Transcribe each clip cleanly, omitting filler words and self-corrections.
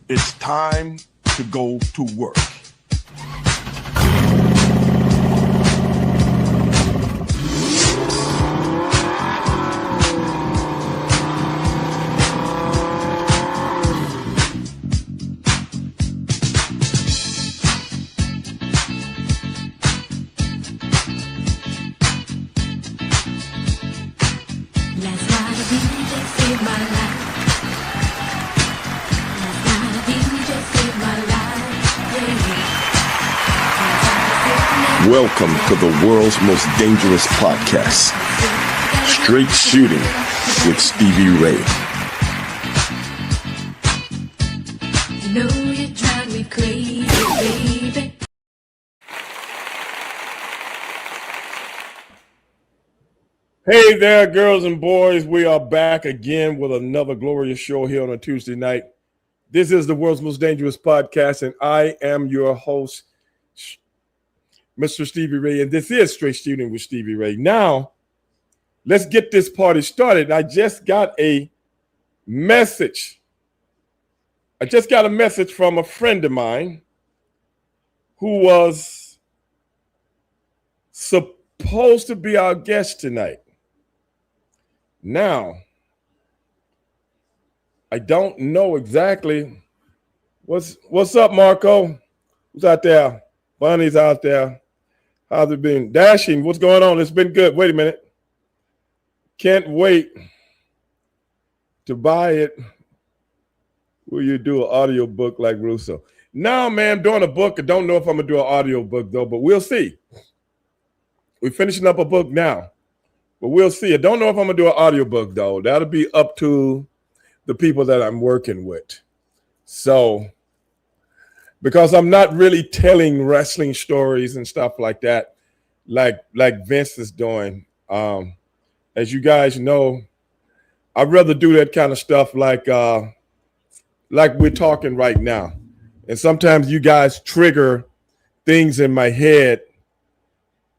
It's time to go to work. Welcome to the world's most dangerous podcast, Straight Shooting with Stevie Ray. You know you drive me crazy, baby. Hey there, girls and boys. We are back again with another glorious show here on a Tuesday night. This is the world's most dangerous podcast, and I am your host, Mr. Stevie Ray, and this is Straight Shooting with Stevie Ray. Now, let's get this party started. I just got a message. From a friend of mine who was supposed to be our guest tonight. Now, I don't know exactly what's up, Marco. Who's out there? Bunny's out there. How's it been? Dashing, what's going on? It's been good. Wait a minute. Can't wait to buy it. Will you do an audio book like Russo? No, man, I'm doing a book. I don't know if I'm going to do an audio book, though, but we'll see. We're finishing up a book now, but we'll see. I don't know if I'm going to do an audio book, though. That'll be up to the people that I'm working with. So, because I'm not really telling wrestling stories and stuff like that, like Vince is doing. As you guys know, I'd rather do that kind of stuff like we're talking right now. And sometimes you guys trigger things in my head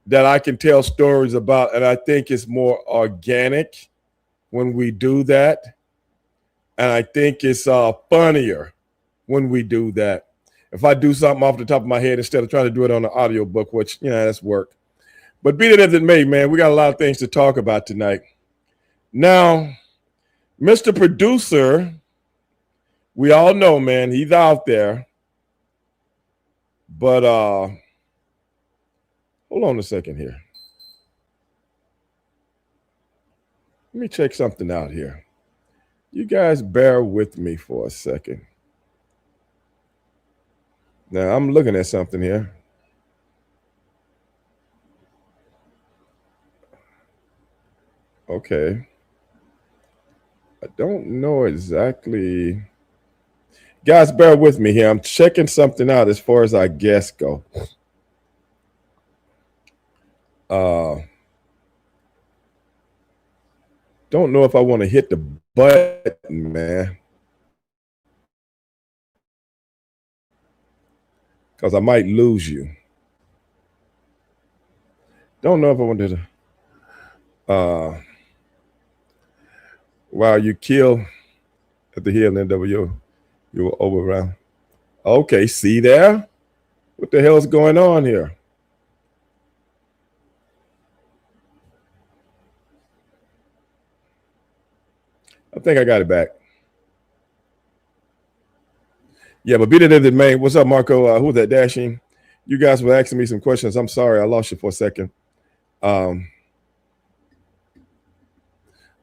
that I can tell stories about, and I think it's more organic when we do that. And I think it's funnier when we do that. If I do something off the top of my head instead of trying to do it on an audio book, which, that's work. But be that as it may, man, we got a lot of things to talk about tonight. Now, Mr. Producer, we all know, man, he's out there. But hold on a second here. Let me check something out here. You guys bear with me for a second. Now, I'm looking at something here. Okay. I don't know exactly. Guys, bear with me here. I'm checking something out as far as our guests go. Don't know if I want to hit the button, man. Because I might lose you. Don't know if I wanted to. Wow, you kill at the heel NWO. You were over around. Okay, see there? What the hell's going on here? I think I got it back. Yeah, but beat it as it may. What's up, Marco? Who's that dashing? You guys were asking me some questions. I'm sorry, I lost you for a second. But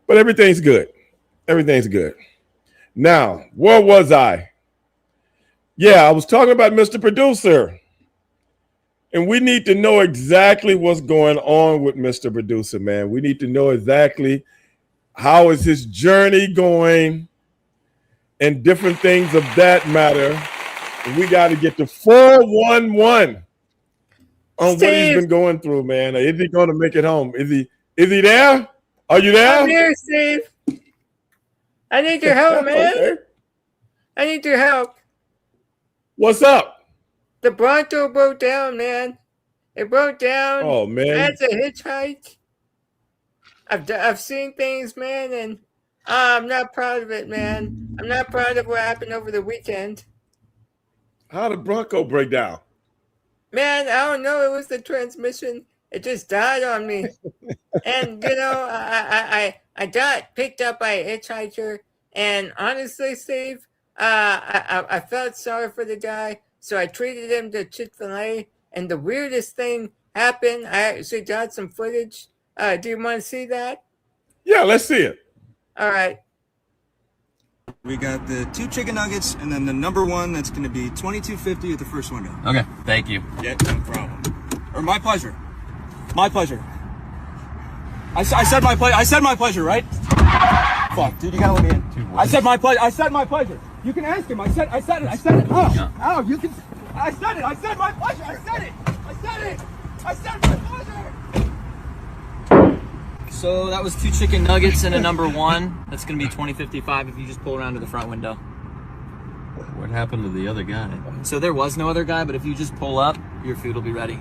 everything's good. Everything's good. Now, where was I? Yeah, I was talking about Mr. Producer. And we need to know exactly what's going on with Mr. Producer, man. We need to know exactly how is his journey going and different things of that matter. And we got to get to 411 on Steve. what he's been going through, man. Is he going to make it home? Is he there? Are you there? I'm here, Steve. I need your help, man. Okay. I need your help. What's up? The Bronto broke down, man. It broke down. Oh, man. That's a hitchhike. I've seen things, man, and I'm not proud of it, man. I'm not proud of what happened over the weekend. How did Bronco break down? Man, I don't know. It was the transmission. It just died on me. And I got picked up by a hitchhiker. And honestly, Steve, I felt sorry for the guy, so I treated him to Chick-fil-A. And the weirdest thing happened. I actually got some footage. Do you want to see that? Yeah, let's see it. All right. We got the 2 chicken nuggets and then the number 1 that's going to be $22.50 at the first window. Okay, thank you. Yeah, no problem. Or my pleasure. My pleasure. I said my pleasure. I said my pleasure, right? Fuck, dude, you gotta let me in. I said my pleasure. I said my pleasure. You can ask him. I said it. Oh, you can. I said it. I said my pleasure. I said it. I said my pleasure. So that was 2 chicken nuggets and a number 1. That's gonna be $20.55 if you just pull around to the front window. What happened to the other guy? So there was no other guy, but if you just pull up, your food will be ready.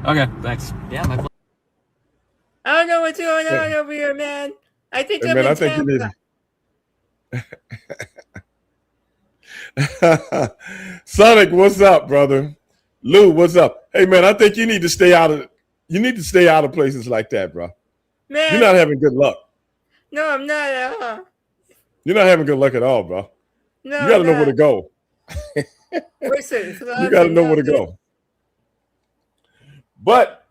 Okay, thanks. Yeah, my pleasure. I don't know what's going on over here, man. I think Hey, I'm man, in I think you Tampa. need Sonic, what's up, brother? Lou, what's up? Hey, man, I think you need to stay out of places like that, bro. Man, You're not having good luck. no, I'm not. You're not having good luck at all, bro. No, You got to know where to go. Listen, You got to know where to go. But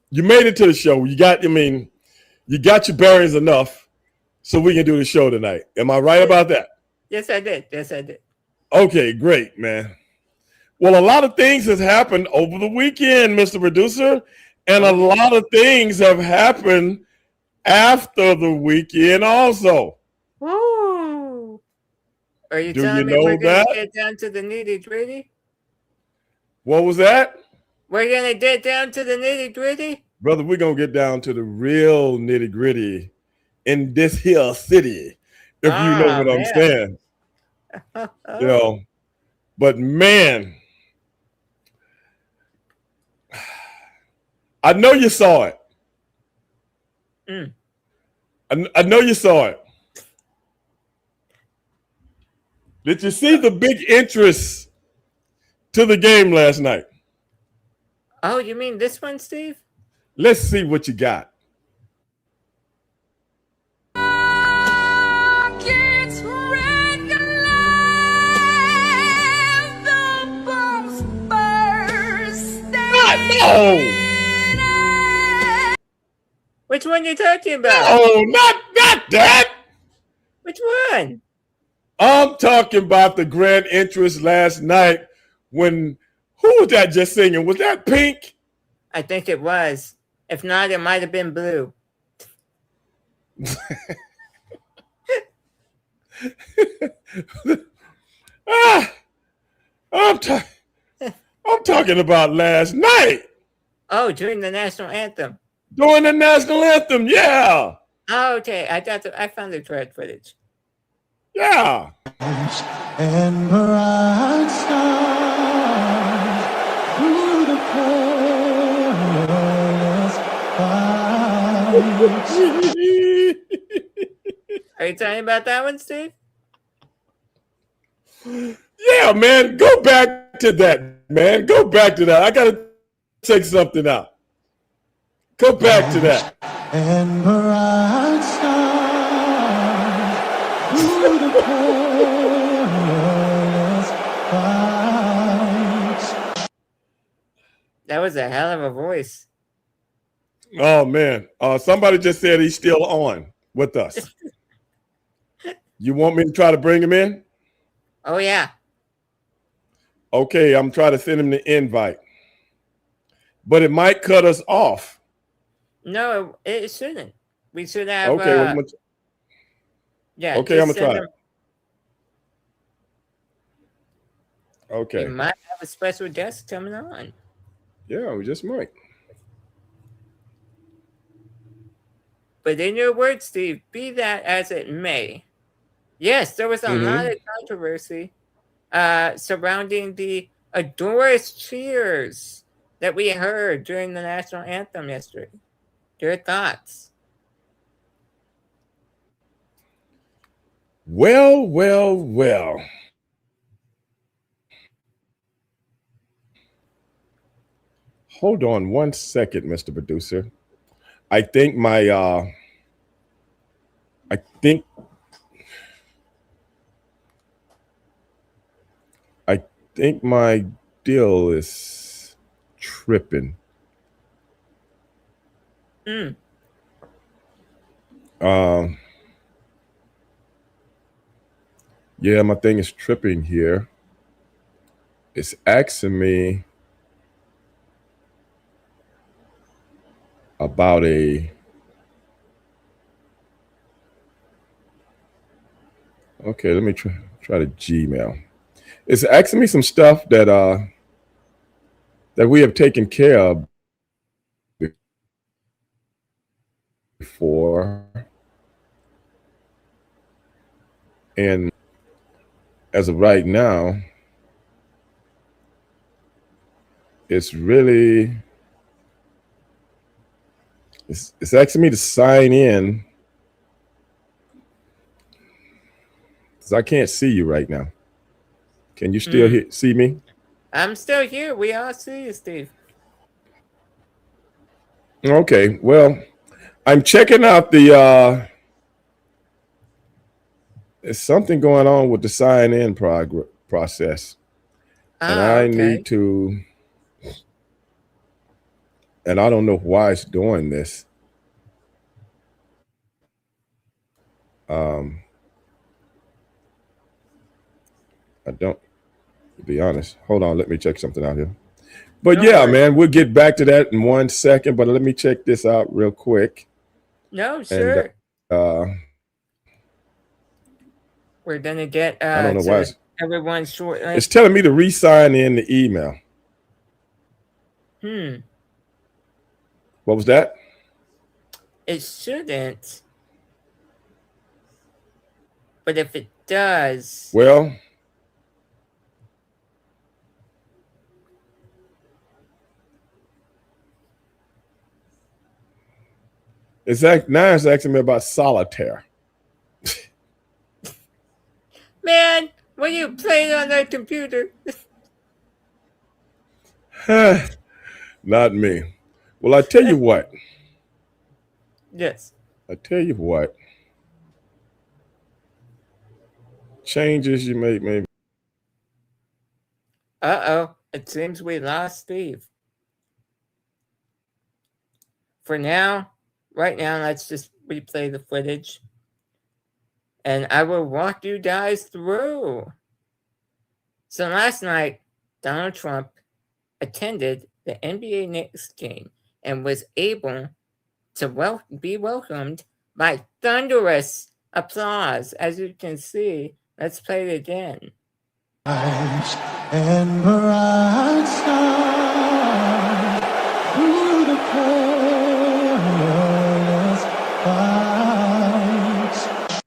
you made it to the show. You got your bearings enough so we can do the show tonight. Am I right about that? Yes, I did. Okay, great, man. Well, a lot of things has happened over the weekend, Mr. Producer, and a lot of things have happened after the weekend also. Woo! Are you Do telling you me know we're gonna that? get down to the nitty gritty? What was that? We're gonna get down to the nitty gritty? Brother, we're going to get down to the real nitty gritty in this here city, if you know what I'm man. saying. You know, but man, I know you saw it. Mm. I know you saw it. Did you see the big interest to the game last night? Oh, you mean this one, Steve? Let's see what you got. No! Which one you talking about? Oh, not that! Which one? I'm talking about the grand entrance last night when who was that just singing? Was that Pink? I think it was. If not, it might have been Blue. I'm talking about last night Oh, during the national anthem. during the national anthem. Yeah, Oh, okay. I found the correct footage. yeah. And bright stars through the perilous fight. Are you talking about that one, Steve? Yeah, man. Go back to that, man. Go back to that. I gotta take something out. Go back to that. And bright stars through the perilous fight. That was a hell of a voice. Oh man. Somebody just said he's still on with us. You want me to try to bring him in? Oh, yeah. Okay, I'm trying to send him the invite. But it might cut us off. No, it shouldn't. We should have. Okay, well, yeah. okay, I'm just gonna send try him- it. Okay. We might have a special guest coming on. Yeah, we just might. But in your words, Steve, be that as it may, yes, there was a lot of controversy surrounding the adorous cheers that we heard during the national anthem yesterday. Your thoughts? Well. Hold on one second, Mr. Producer. I think my I think I think my deal is tripping. Mm. Um yeah, my thing is tripping here. It's asking me about a okay, let me try to Gmail. It's asking me some stuff that we have taken care of before. And as of right now, it's really it's asking me to sign in because I can't see you right now. Can you still see me? I'm still here. We all see you, Steve. Okay, well, I'm checking out there's something going on with the sign in process. And Ah, I okay. need to, and I don't know why it's doing this. Um, I don't, to be honest. Hold on, let me check something out here. But No yeah, worries. man, we'll get back to that in 1 second. But let me check this out real quick. No, And sure. uh, We're gonna get I don't know why to everyone shortly. it's telling me to re-sign in the email. What was that? It shouldn't. But if it does, Well, now it's asking me about solitaire. man, when you play it on that computer, Not me. Well, I tell you what. yes. I tell you what. Changes you make, maybe. Uh-oh. It seems we lost Steve. For now, right now, let's just replay the footage. And I will walk you guys through. So last night, Donald Trump attended the NBA Knicks game and was able to be welcomed by thunderous applause. As you can see, let's play it again. And bright stars through the perilous fights.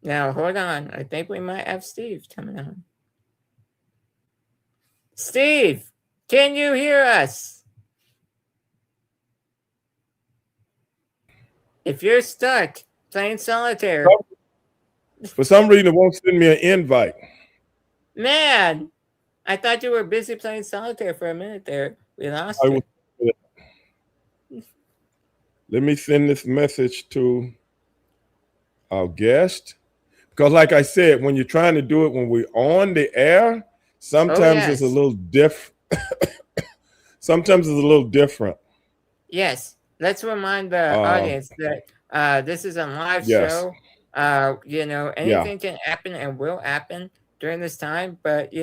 Now, hold on. I think we might have Steve coming on. Steve, can you hear us? If you're stuck playing solitaire, For some reason, it won't send me an invite. man, I thought you were busy playing solitaire for a minute there. We lost you. Let me send this message to our guest. Because like I said, when you're trying to do it when we're on the air, sometimes it's a little different. Sometimes it's a little different. Yes. Let's remind the audience that this is a live show. Anything can happen and will happen during this time. But,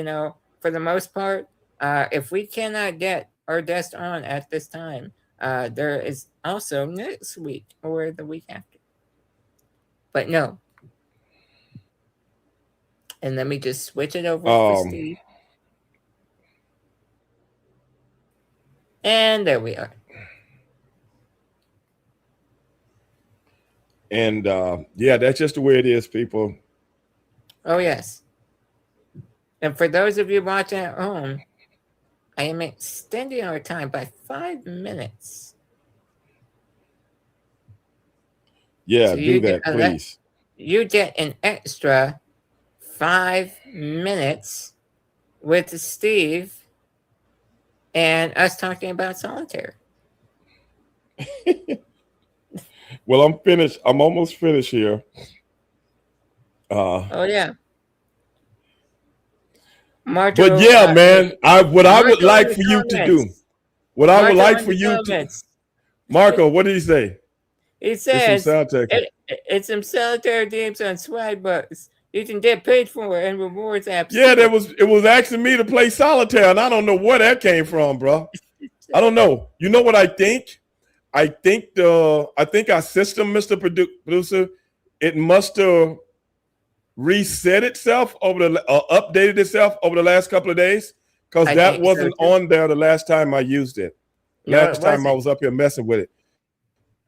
for the most part, if we cannot get our guest on at this time, there is also next week or the week after. But no. And let me just switch it over for Steve. And there we are. And that's just the way it is, people. Oh, yes. And for those of you watching at home, I am extending our time by 5 minutes. Yeah, so do that, please. You get an extra 5 minutes with Steve and us talking about solitaire. Well, I'm finished. I'm almost finished here. Oh yeah. Marco, But yeah, man, what I would Marco like in for the you to comments. do, what I would Marco like in for the you to, comments. Marco, what did he say? He It's some says sound tech. it's some solitaire games on Swag Bucks. You can get paid for and rewards apps. Yeah, too. it was asking me to play solitaire, and I don't know where that came from, bro. I don't know. You know what I think? I think our system, Mr. Producer, it must have reset itself updated itself over the last couple of days, because I that think so, wasn't too. on there the last time I used it. No, Last it time I wasn't. was up here messing with it.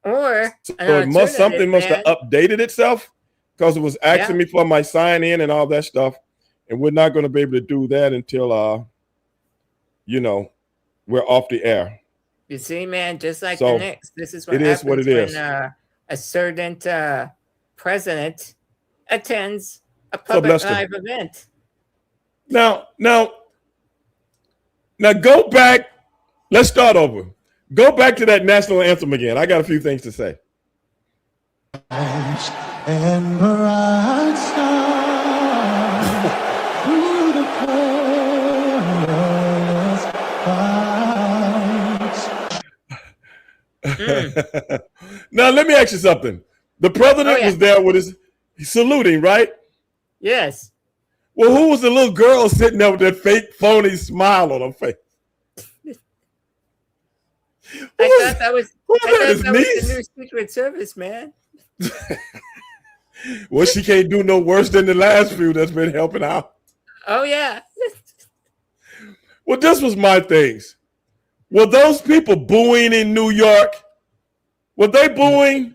Or So an something must have alternative, updated itself, because it was asking Yeah. me for my sign in and all that stuff, and we're not going to be able to do that until we're off the air. You see, man, just like So, the Knicks, this is what it is happens what it when is. A certain president attends a So, public Lester, live event. now go back. Let's start over. Go back to that national anthem again. I got a few things to say. And bright star through the perilous fights. Now, let me ask you something. The president Oh, yeah. was there with his saluting, right? Yes. Well, who was the little girl sitting there with that fake, phony smile on her face? I thought that was who was that, his the niece? new Secret Service, man. Well, she can't do no worse than the last few that's been helping out. Oh yeah. Well, this was my things. Were those people booing in New York? Were they booing?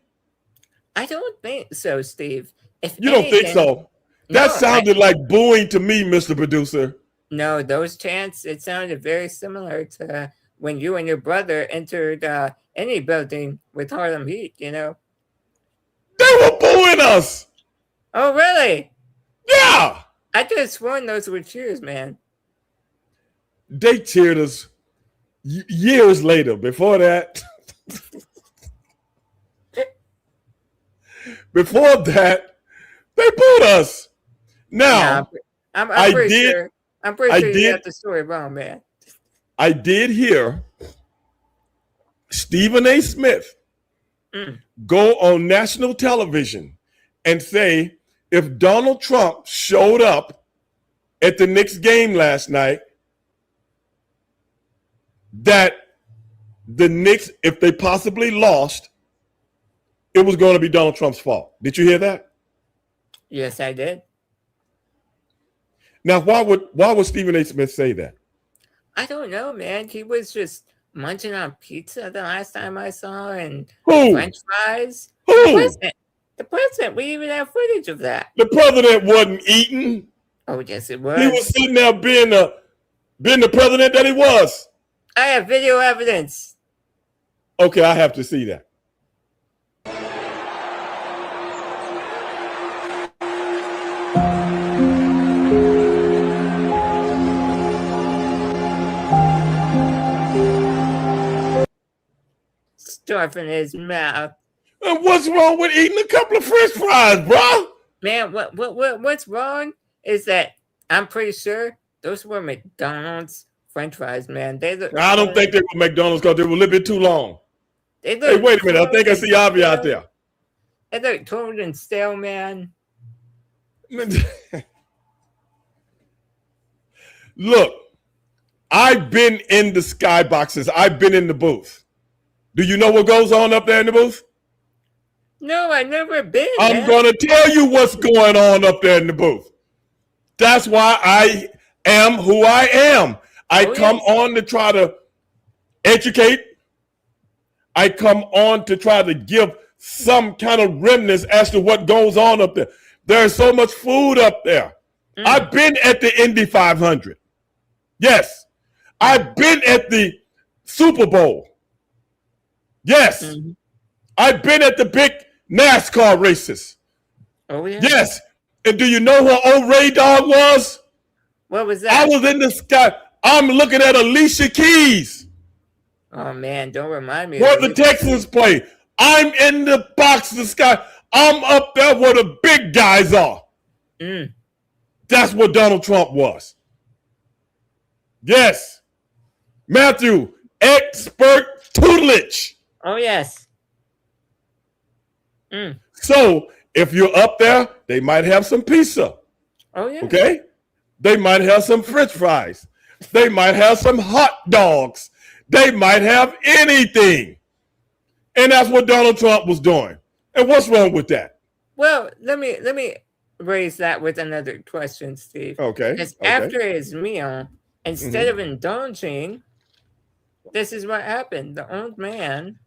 I don't think so, Steve. If You don't think anything- so? That No, sounded like booing to me, Mr. Producer. No, those chants, it sounded very similar to when you and your brother entered any building with Harlem Heat, you know? They were booing us. Oh, really? Yeah. I could have sworn those were cheers, man. They cheered us years later. Before that, they booed us. Now, I'm I pretty did- sure. I'm pretty I sure you did- got the story wrong, man. I did hear Stephen A. Smith go on national television and say, if Donald Trump showed up at the Knicks game last night, that the Knicks, if they possibly lost, it was going to be Donald Trump's fault. Did you hear that? Yes, I did. Now, why would Stephen A. Smith say that? I don't know, man. He was just munching on pizza the last time I saw, and Who? French fries. Who? The president. We even have footage of that. The president wasn't eating. Oh, yes, it was. He was sitting there being the president that he was. I have video evidence. Okay, I have to see that. Stuffing his mouth. And what's wrong with eating a couple of French fries, bro? Man, what's wrong is that I'm pretty sure those were McDonald's French fries, man. They look. I don't think they were McDonald's because they were a little bit too long. They Hey, look wait a minute. I think I cold see and Avi out stale. there. They look cold and stale, man. Look, I've been in the skyboxes. I've been in the booth. Do you know what goes on up there in the booth? No, I've never been. I'm man. going to tell you what's going on up there in the booth. That's why I am who I am. I Oh, come yes. on to try to educate. I come on to try to give some kind of remnants as to what goes on up there. There's so much food up there. I've been at the Indy 500. Yes. I've been at the Super Bowl. Yes. Mhm. I've been at the big NASCAR races. Oh yeah. Yes. And do you know who old Ray Dog was? What was I that? was in the sky. I'm looking at Alicia Keys. Oh man, don't remind me. Where of the it. Texans play. I'm in the box of the sky. I'm up there where the big guys are. Mm. That's what Donald Trump was. Yes. Matthew, expert tutelage. Oh yes. Mm. So if you're up there, they might have some pizza. Oh yeah. Okay? They might have some French fries. They might have some hot dogs. They might have anything. And that's what Donald Trump was doing. And what's wrong with that? Well, let me raise that with another question, Steve. Okay. Because Okay. after his meal, instead of indulging, this is what happened. The old man,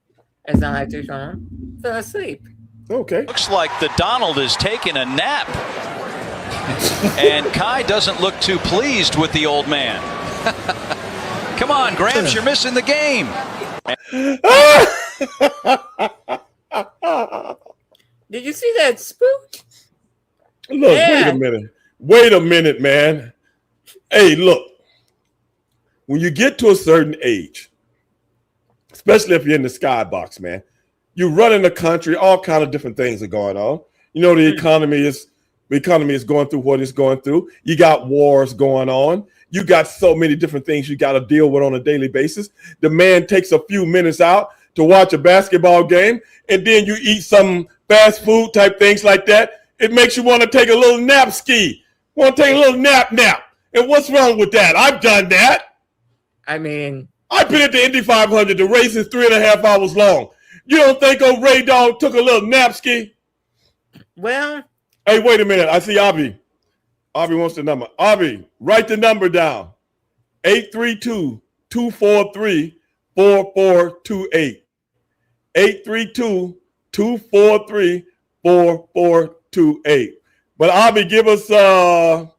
as I like to call him, fell asleep. Okay. Looks like the Donald is taking a nap. And Kai doesn't look too pleased with the old man. Come on, Gramps, you're missing the game. Did you see that spook? Look, Yeah. wait a minute. Wait a minute, man. Hey, look. When you get to a certain age, especially if you're in the skybox, man, you run in the country, all kind of different things are going on. You know, the economy is going through what it's going through. You got wars going on. You got so many different things you got to deal with on a daily basis. The man takes a few minutes out to watch a basketball game, and then you eat some fast food type things like that. It makes you want to take a little nap ski. Want to take a little nap. And what's wrong with that? I've done that. I mean, I've been at the Indy 500. The race is 3.5 hours long. You don't think old Ray Dog took a little nap ski? well, Hey, wait a minute. I see Avi. Avi wants the number. Avi, write the number down. 832-243-4428. 832-243-4428. But Avi, give us a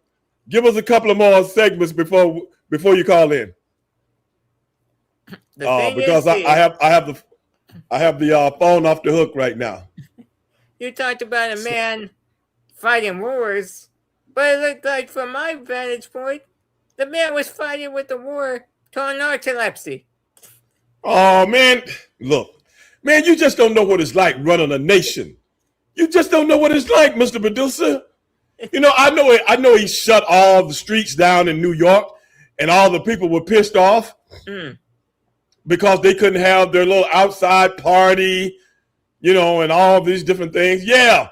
couple of more segments before you call in. the thing Because is, Steve, I have the phone off the hook right now. you talked about a man fighting wars, but it looked like, from my vantage point, the man was fighting with the war to narcolepsy. Oh man, look, man, you just don't know what it's like running a nation. You just don't know what it's like, Mr. Producer. You know, I know he shut all the streets down in New York, and all the people were pissed off because they couldn't have their little outside party, you know, and all these different things. Yeah.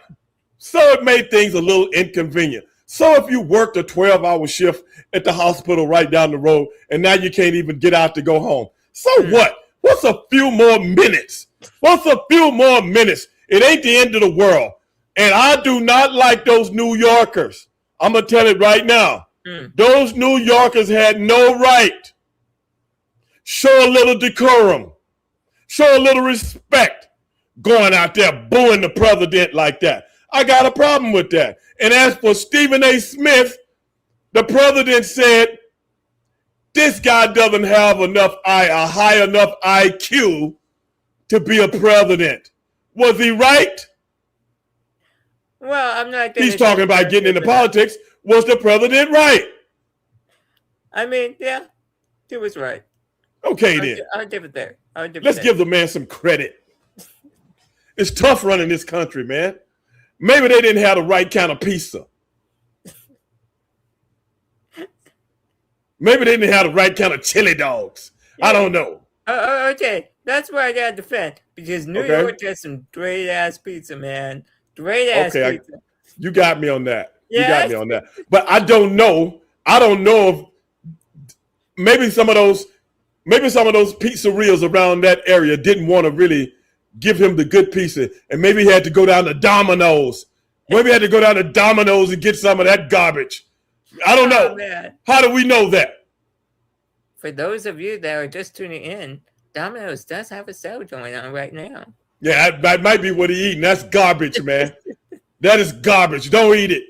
So it made things a little inconvenient. So if you worked a 12-hour shift at the hospital right down the road, and now you can't even get out to go home. So what? What's a few more minutes? What's a few more minutes? It ain't the end of the world. And I do not like those New Yorkers. I'm going to tell it right now. Those New Yorkers had no right. Show a little decorum. Show a little respect. Going out there booing the president like that. I got a problem with that. And as for Stephen A. Smith, the president said, this guy doesn't have a high enough IQ to be a president. Was he right? Well, I'm not. He's talking about getting into politics. Was the president right? I mean, yeah, he was right. Okay, then. I'll give it there. Let's give the man some credit. It's tough running this country, man. Maybe they didn't have the right kind of pizza. Maybe they didn't have the right kind of chili dogs. I don't know. Okay, that's where I got to defend, because New York has some great ass pizza, man. Great ass pizza. You got me on that. Yes. You got me on that. But I don't know if maybe some of those pizzerias around that area didn't want to really give him the good pizza, and maybe he had to go down to Domino's. Maybe he had to go down to Domino's and get some of that garbage. I don't know. Man. How do we know that? For those of you that are just tuning in, Domino's does have a sale going on right now. Yeah, that might be what he eating. That's garbage, man. That is garbage. Don't eat it.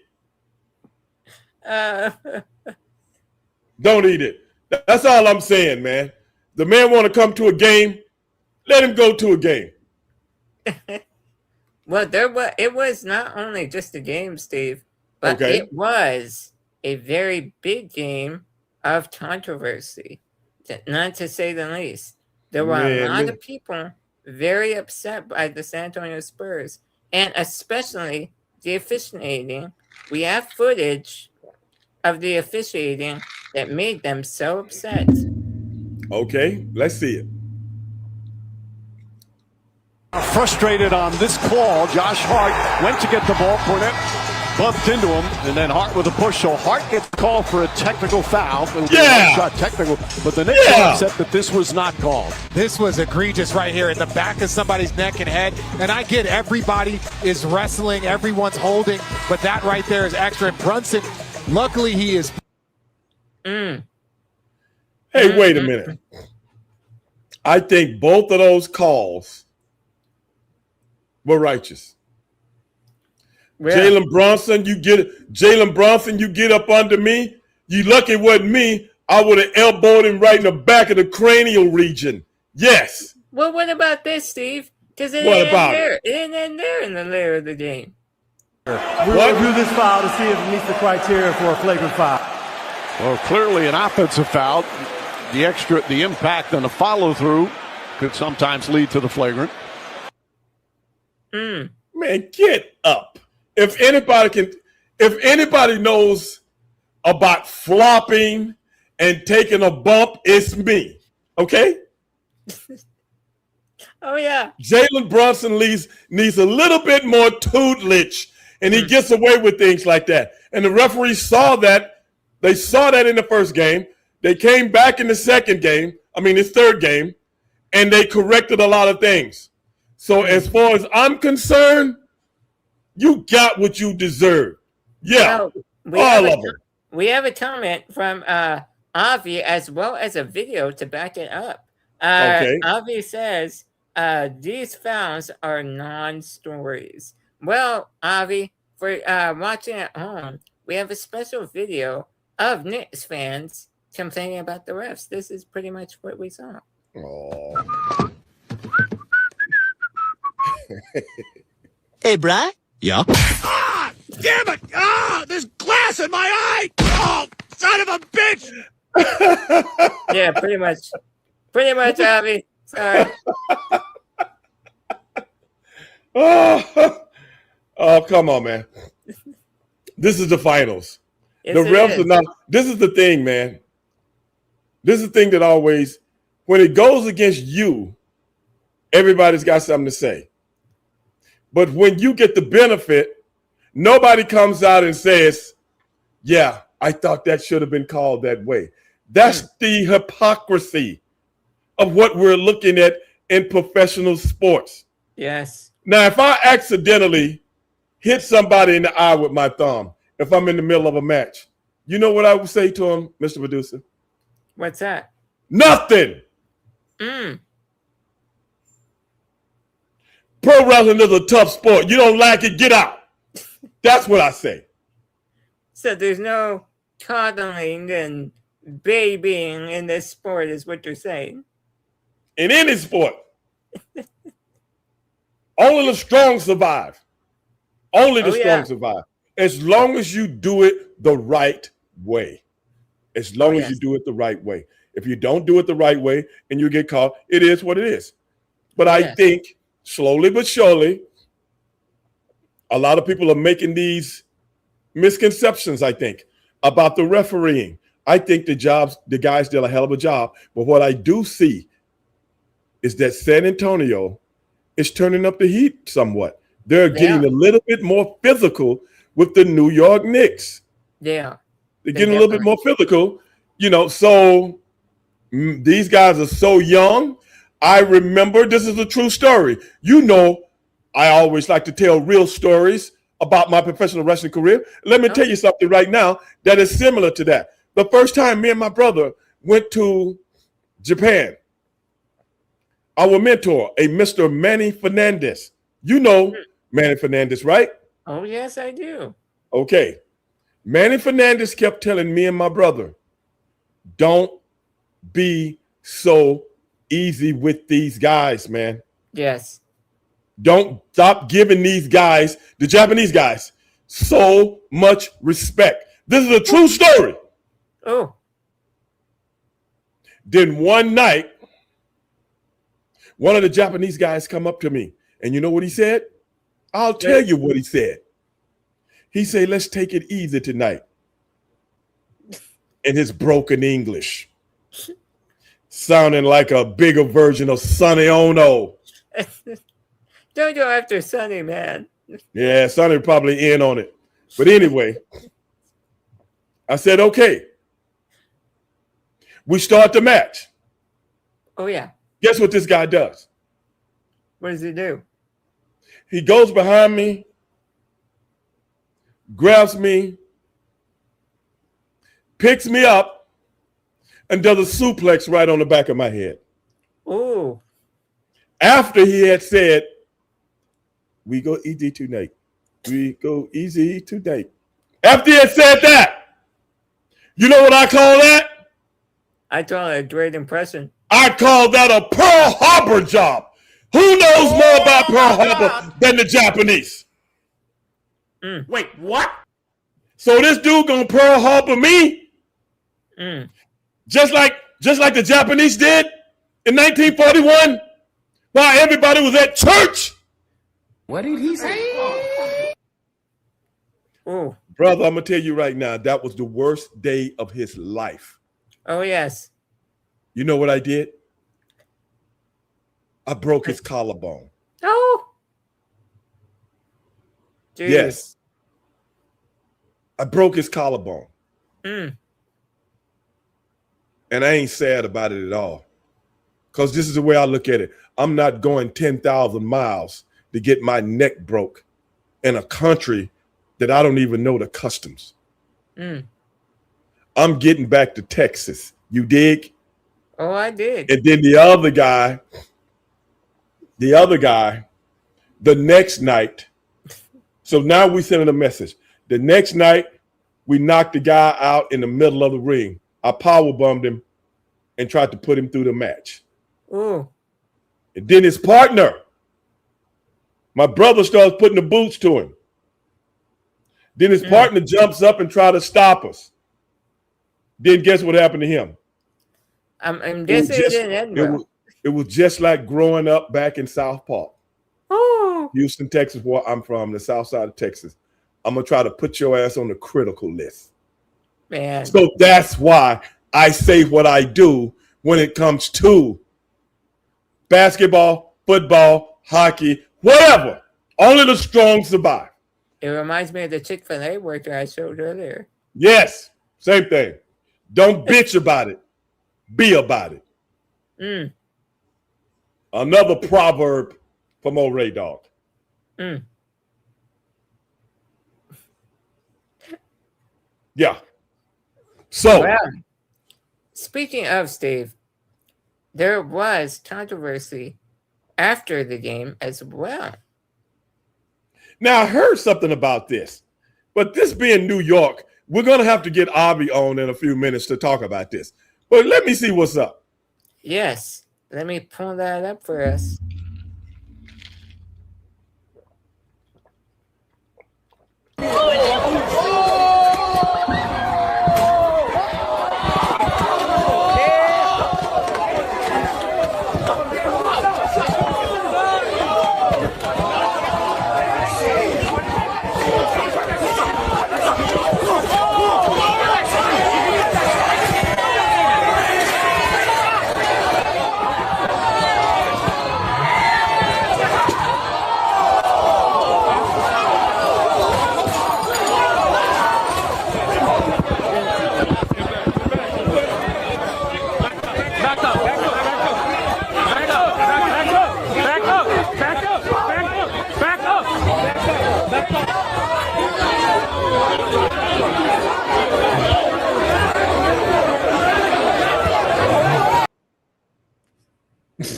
Don't eat it. That's all I'm saying, man. The man want to come to a game, let him go to a game. Well, it was not only just a game, Steve, but Okay. it was a very big game of controversy, not to say the least. There were a lot of people very upset by the San Antonio Spurs, and especially the officiating. We have footage of the officiating that made them so upset. Okay, let's see it. Frustrated on this call, Josh Hart went to get the ball. Cornette bumped into him, and then Hart with a push. So Hart gets called for a technical foul. It'll be a one-shot technical, but the Knicks are upset that this was not called. This was egregious right here in the back of somebody's neck and head. And I get everybody is wrestling, everyone's holding, but that right there is extra. And Brunson, luckily he is. Hey, wait a minute. I think both of those calls were righteous. Well, Jalen Brunson, you get up under me. You lucky it wasn't me. I would have elbowed him right in the back of the cranial region. Yes. well, what about this, Steve? Because it What didn't about end there. It didn't end there in the later of the game. We'll review this foul to see if it meets the criteria for a flagrant foul. Well, clearly an offensive foul. The impact on the follow-through could sometimes lead to the flagrant. Man, get up. If anybody knows about flopping and taking a bump, it's me. Okay? Oh, yeah. Jalen Brunson needs a little bit more tutelage, and he gets away with things like that. And the referees saw that. They saw that in the first game. They came back in the his third game, and they corrected a lot of things. So as far as I'm concerned, you got what you deserve. Yeah, all of them. We have a comment from Avi as well as a video to back it up. Okay. Avi says, these fouls are non-stories. Well, Avi, for watching at home, we have a special video of Knicks fans complaining about the refs. This is pretty much what we saw. Oh. Hey, Bri. Yeah. Ah! Damn it! Ah! There's glass in my eye! Oh, son of a bitch! Yeah, pretty much. Pretty much, Avi. Sorry. Oh, come on, man. This is the finals. Yes, The it refs is. are not. This is the thing, man. This is the thing that always, when it goes against you, everybody's got something to say. But when you get the benefit, nobody comes out and says, yeah, I thought that should have been called that way. That's the hypocrisy of what we're looking at in professional sports. Yes. Now, if I accidentally hit somebody in the eye with my thumb, if I'm in the middle of a match, you know what I would say to him, Mr. Producer? What's that? Nothing. Mm. Pro wrestling is a tough sport. You don't like it, get out. That's what I say. So there's no coddling and babying in this sport, is what you're saying. In any sport, only the strong survive. Only the strong survive. As long as you do it the right way. As long as you do it the right way. If you don't do it the right way and you get caught, it is what it is. But I think slowly but surely, a lot of people are making these misconceptions, I think, about the refereeing. I think the guys did a hell of a job. But what I do see is that San Antonio is turning up the heat somewhat. They're getting a little bit more physical with the New York Knicks. Yeah. They're getting a little bit more physical, so these guys are so young. I remember, this is a true story. I always like to tell real stories about my professional wrestling career. Let me tell you something right now that is similar to that. The first time me and my brother went to Japan, our mentor, a Mr. Manny Fernandez. You know Manny Fernandez, right? Oh, yes, I do. Okay. Manny Fernandez kept telling me and my brother, don't be so easy with these guys, man. Yes. Don't stop giving these guys, the Japanese guys, so much respect. This is a true story. Oh. Then one night, one of the Japanese guys come up to me, and you know what he said? I'll tell you what he said. He said, let's take it easy tonight. In his broken English, sounding like a bigger version of Sonny Ono. Don't go after Sonny, man. Yeah, Sonny probably in on it. But anyway, I said, okay. We start the match. Oh, yeah. Guess what this guy does? What does he do? He goes behind me, grabs me, picks me up, and does a suplex right on the back of my head. Ooh. After he had said, we go easy tonight. We go easy tonight. After he had said that, you know what I call that? I call it a great impression. I call that a Pearl Harbor job. Who knows more about Pearl Harbor than the Japanese? Wait, what? So this dude gonna Pearl Harbor me? Just like the Japanese did in 1941 while everybody was at church? What did he say? Oh. Brother, I'm gonna tell you right now, that was the worst day of his life. Oh, yes. You know what I did? I broke his collarbone. Oh. Dude. Yes. I broke his collarbone. Mm. And I ain't sad about it at all. Because this is the way I look at it. I'm not going 10,000 miles to get my neck broke in a country that I don't even know the customs. Mm. I'm getting back to Texas. You dig? Oh, I did. And then the other guy, the next night, so now we sending a message. The next night, we knocked the guy out in the middle of the ring. I powerbombed him and tried to put him through the match. Ooh. And then his partner, my brother, starts putting the boots to him. Then his partner jumps up and tries to stop us. Then guess what happened to him? I'm guessing it didn't end well. It was just like growing up back in South Park. Oh. Houston, Texas, where I'm from, the south side of Texas. I'm going to try to put your ass on the critical list. Man. So that's why I say what I do when it comes to basketball, football, hockey, whatever. Only the strong survive. It reminds me of the Chick-fil-A worker I showed earlier. Yes, same thing. Don't bitch about it. Be about it. Mm. Another proverb from old Ray Dog. Mm. Yeah. So, well, speaking of Steve, there was controversy after the game as well. Now, I heard something about this, but this being New York, we're going to have to get Avi on in a few minutes to talk about this. But let me see what's up. Yes. Let me pull that up for us.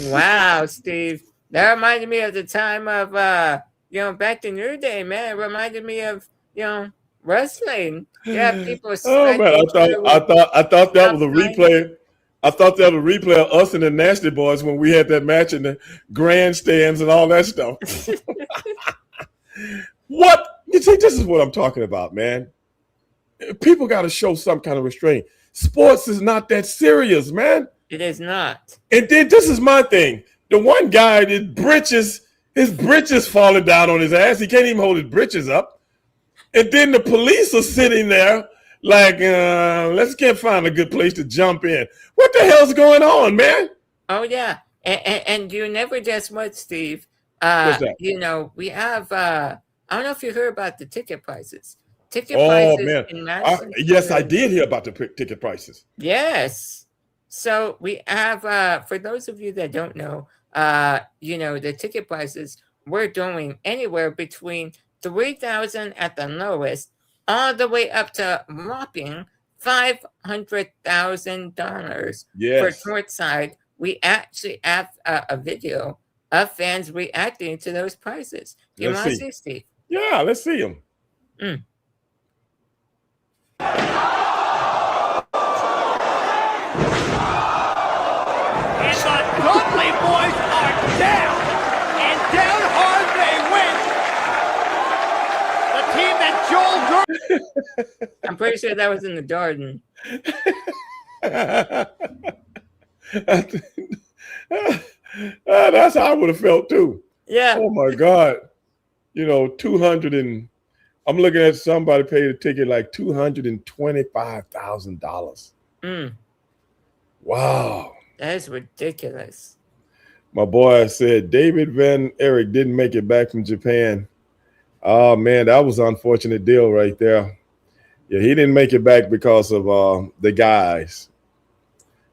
Wow, Steve. That reminded me of the time of, back in your day, man. It reminded me of, wrestling. Yeah, people. Oh man, I thought that was a replay. I thought that was a replay of us and the Nasty Boys when we had that match in the grandstands and all that stuff. What? You see, this is what I'm talking about, man. People got to show some kind of restraint. Sports is not that serious, man. It is not. And then this is my thing. The one guy, his britches falling down on his ass. He can't even hold his britches up. And then the police are sitting there like, let's find a good place to jump in. What the hell's going on, man? Oh yeah, and you never guess what, Steve? What's that? You know, we have. I don't know if you heard about the ticket prices. Ticket Oh prices man, in Madison. yes, I did hear about the ticket prices. Yes. So we have. For those of you that don't know, you know, the ticket prices we're doing anywhere between $3,000 at the lowest, all the way up to whopping $500,000 Yes. for courtside. We actually have a video of fans reacting to those prices. You Let's want to see. see, Steve? Yeah, let's see them. And the Dudley boys are down. And down hard they went. The team that Joel I'm pretty sure that was in the Garden. That's how I would have felt too. Yeah. Oh my God. You know, 200 and I'm looking at somebody paid a ticket like $225,000. Wow. That is ridiculous. My boy said David Van Erich didn't make it back from Japan. Oh man, that was an unfortunate deal right there. Yeah, he didn't make it back because of the guys.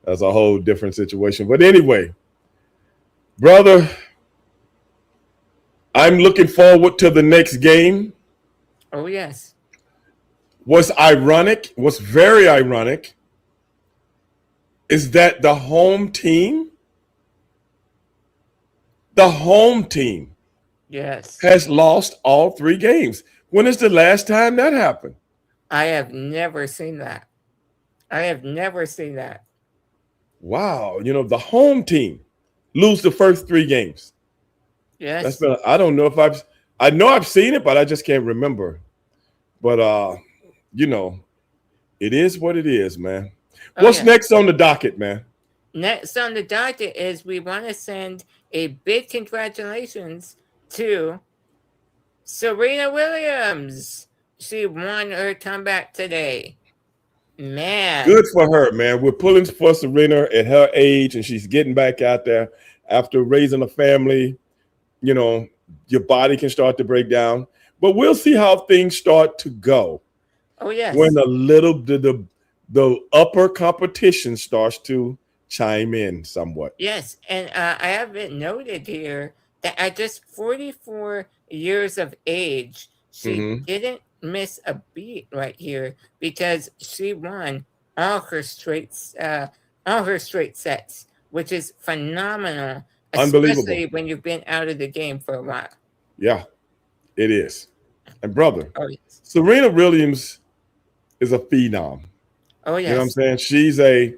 That's a whole different situation. But anyway, brother, I'm looking forward to the next game. Oh, yes. What's very ironic, is that the home team Yes. has lost all 3 games. When is the last time that happened? I have never seen that. Wow. You know, the home team lose the first 3 games. Yes. I don't know if I know I've seen it, but I just can't remember. But you know, it is what it is, man. What's next on the docket, man? Next on the docket is we want to send a big congratulations to Serena Williams. She won her comeback today. Man. Good for her, man. We're pulling for Serena at her age, and she's getting back out there after raising a family. You know, your body can start to break down, but we'll see how things start to go. Oh, yes. When a little the upper competition starts to chime in somewhat. Yes, and I have it noted here that at just 44 years of age, she didn't miss a beat right here because she won all her straight sets, which is phenomenal. Unbelievable. Especially when you've been out of the game for a while. Yeah, it is. And brother, Oh, yes. Serena Williams is a phenom. Oh, yes. You know what I'm saying? She's a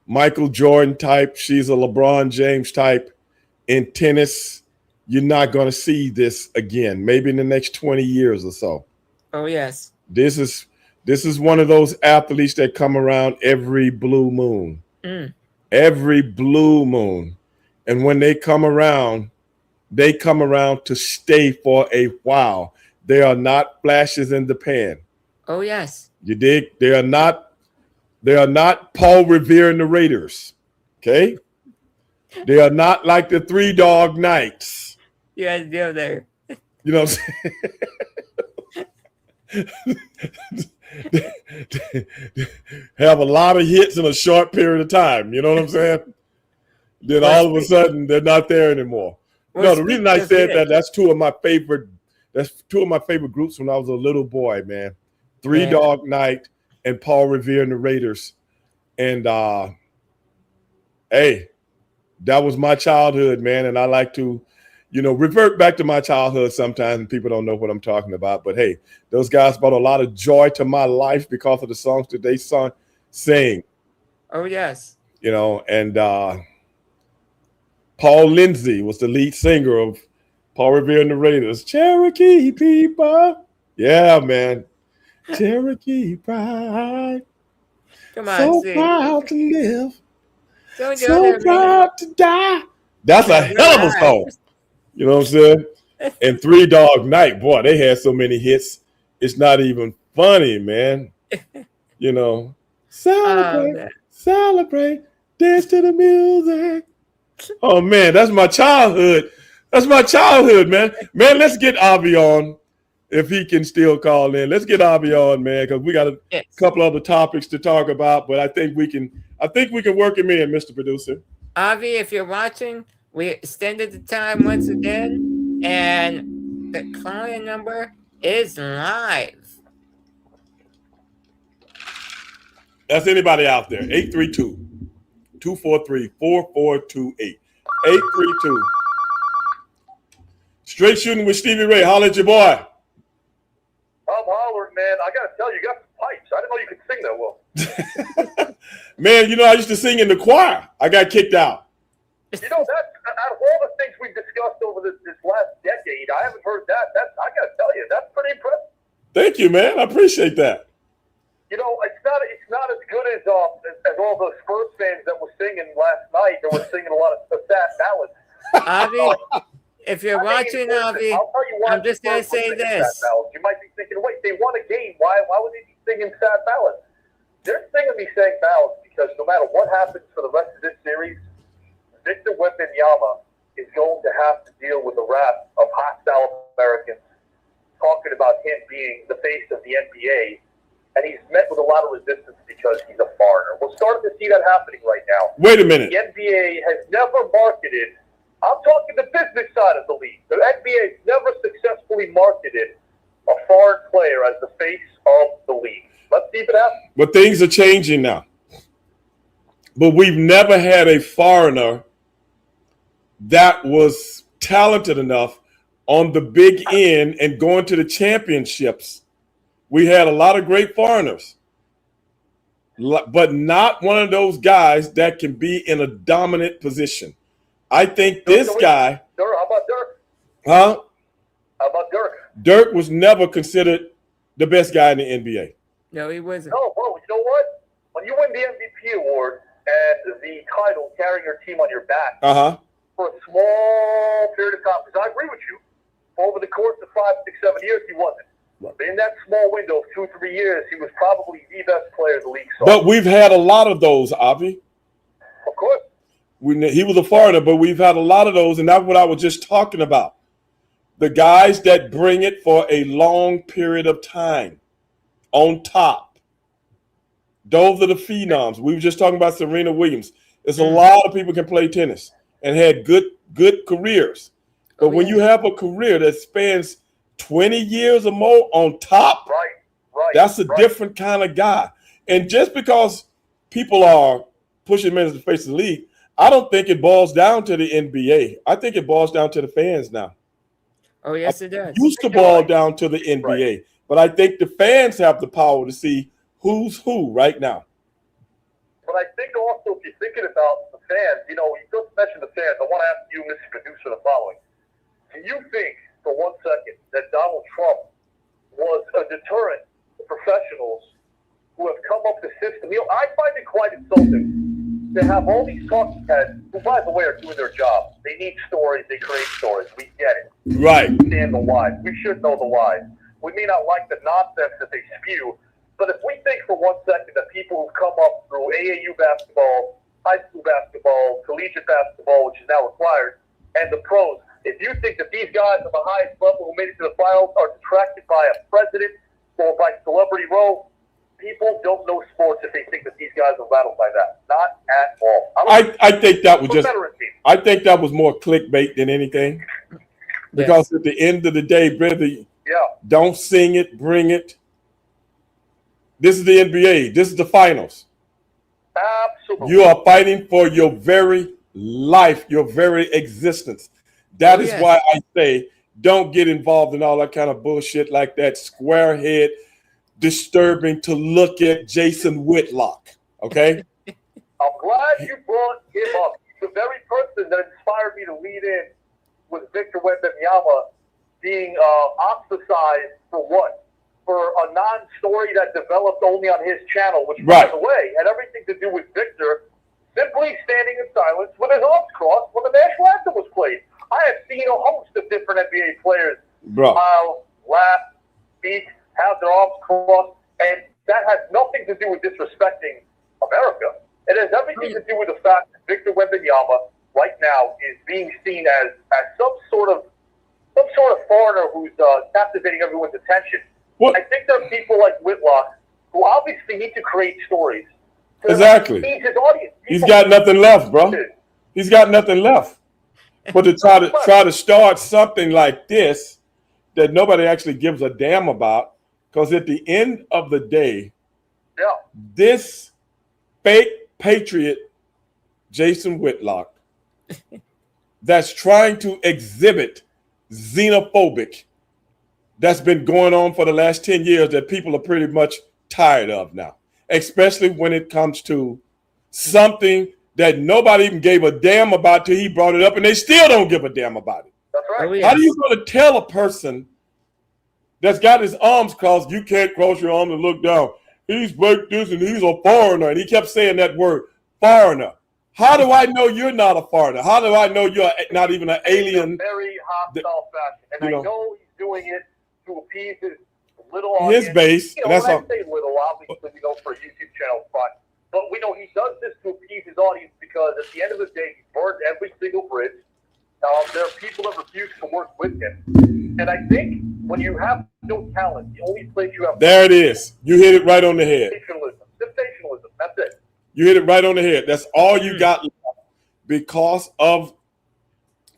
Michael Jordan type. She's a LeBron James type. In tennis, you're not going to see this again, maybe in the next 20 years or so. Oh, yes. This is one of those athletes that come around every blue moon. Every blue moon. And when they come around to stay for a while. They are not flashes in the pan. Oh, yes. You dig? They are not Paul Revere and the Raiders. Okay? They are not like the Three Dog Nights. You guys go there. You know what I'm saying? Have a lot of hits in a short period of time. You know what I'm saying? Then all of a sudden they're not there anymore. No, the reason I said that, that's two of my favorite groups when I was a little boy, man. Three Dog Night and Paul Revere and the Raiders. And hey, that was my childhood, man. And I like to, revert back to my childhood sometimes, and people don't know what I'm talking about. But hey, those guys brought a lot of joy to my life because of the songs that they sang. Oh, yes. And Paul Lindsay was the lead singer of Paul Revere and the Raiders. Cherokee people. Yeah, man. Cherokee pride. Come on, So see. proud to live. Don't go So there, man. proud to die. That's a Yeah, hell of a right. song. You know what I'm saying? And Three Dog Night, boy, they had so many hits. It's not even funny, man. You know, celebrate, man. celebrate, dance to the music. Oh man, that's my childhood. That's my childhood, man. Man, let's get Avi on if he can still call in. Let's get Avi on, man, because we got a couple other topics to talk about. But I think we can work him in, Mr. Producer. Avi, if you're watching, we extended the time once again, and the client number is live. That's anybody out there. 832-243-4428. 832. Straight Shooting with Stevie Ray. Holla at your boy. I'm hollering, man. I got to tell you, you got some pipes. I didn't know you could sing that well. Man, you know, I used to sing in the choir. I got kicked out. You know, that's out of all the things we've discussed over this last decade, I haven't heard that. I got to tell you, that's pretty impressive. Thank you, man. I appreciate that. You know, it's not as good as all those Spurs fans that were singing last night. They were singing a lot of sad ballads. Avi, if you're watching, Avi, I'm just going to say this. You might be thinking, wait, they won a game. Why would they be singing sad ballads? They're singing me saying ballads because no matter what happens for the rest of this series, Victor Wembanyama is going to have to deal with the wrath of hostile Americans talking about him being the face of the NBA. And he's met with a lot of resistance because he's a foreigner. We're starting to see that happening right now. Wait a minute. The NBA has never marketed, I'm talking the business side of the league. The NBA has never successfully marketed a foreign player as the face of the league. Let's see if it happens. But things are changing now. But we've never had a foreigner that was talented enough on the big end and going to the championships. We had a lot of great foreigners, but not one of those guys that can be in a dominant position. I think this guy. Dirk, how about Dirk? Huh? How about Dirk? Dirk was never considered the best guy in the NBA. No, he wasn't. No, bro, you know what? When you win the MVP award and the title carrying your team on your back for a small period of time, because I agree with you, over the course of 5, 6, 7 years, he wasn't. But in that small window of 2, 3 years, he was probably the best player in the league. But we've had a lot of those, Avi. Of course. He was a foreigner, but we've had a lot of those, and that's what I was just talking about. The guys that bring it for a long period of time on top. Those are the phenoms. We were just talking about Serena Williams. There's a lot of people can play tennis and had good careers. But when you have a career that spans 20 years or more on top, that's a different kind of guy. And just because people are pushing men as the face of the league, I don't think it boils down to the NBA. I think it boils down to the fans now. Oh, yes, it does. It used to boil down to the NBA, but I think the fans have the power to see who's who right now. But I think also, if you're thinking about the fans, you know, you just mentioned the fans. I want to ask you, Mr. Producer, the following. Do you think, for 1 second, that Donald Trump was a deterrent to professionals who have come up with a system? You know, I find it quite insulting to have all these talking heads, who, by the way, are doing their job. They need stories. They create stories. We get it. Right. We understand the whys. We should know the whys. We may not like the nonsense that they spew, but if we think for 1 second that people who've come up through AAU basketball, high school basketball, collegiate basketball, which is now required, and the pros, if you think that these guys at the highest level who made it to the finals are detracted by a president or by Celebrity Row, people don't know sports if they think that these guys are rattled by that. Not at all. I think that was I think that was more clickbait than anything. Because at the end of the day, brother, don't sing it, bring it. This is the NBA. This is the finals. Absolutely. You are fighting for your very life, your very existence. That is why I say don't get involved in all that kind of bullshit like that. Squarehead, disturbing to look at Jason Whitlock. Okay? I'm glad you brought him up. He's the very person that inspired me to lead in with Victor Wembanyama being ostracized for what? for a non-story that developed only on his channel, which, by Right. the way, had everything to do with Victor simply standing in silence with his arms crossed when the national anthem was played. I have seen a host of different NBA players Bro. smile, laugh, speak, have their arms crossed, and that has nothing to do with disrespecting America. It has everything to do with the fact that Victor Wembanyama right now is being seen as some sort of foreigner who's captivating everyone's attention. What? I think there are people like Whitlock who obviously need to create stories. to Exactly. feed his audience. He's got nothing left, bro. He's got nothing left. But to try to start something like this that nobody actually gives a damn about, because at the end of the day, this fake patriot, Jason Whitlock, that's trying to exhibit xenophobic, that's been going on for the last 10 years that people are pretty much tired of now, especially when it comes to something that nobody even gave a damn about till he brought it up, and they still don't give a damn about it. That's right. Oh, yes. How do you going to tell a person that's got his arms crossed, you can't cross your arms and look down? He's like this and he's a foreigner. And he kept saying that word, foreigner. How do I know you're not a foreigner? How do I know you're not even an alien? In a very hostile fashion. And you I know. know he's doing it to appease his little audience. His base. You know, That's when all. I say little, obviously, you know, for a YouTube channel, fine. But we know he does this to appease his audience because at the end of the day, he burned every single bridge. There are people that refuse to work with him. And I think when you have no talent, the only place you have There it is. You hit it right on the head. sensationalism. That's it. You hit it right on the head. That's all you got left because of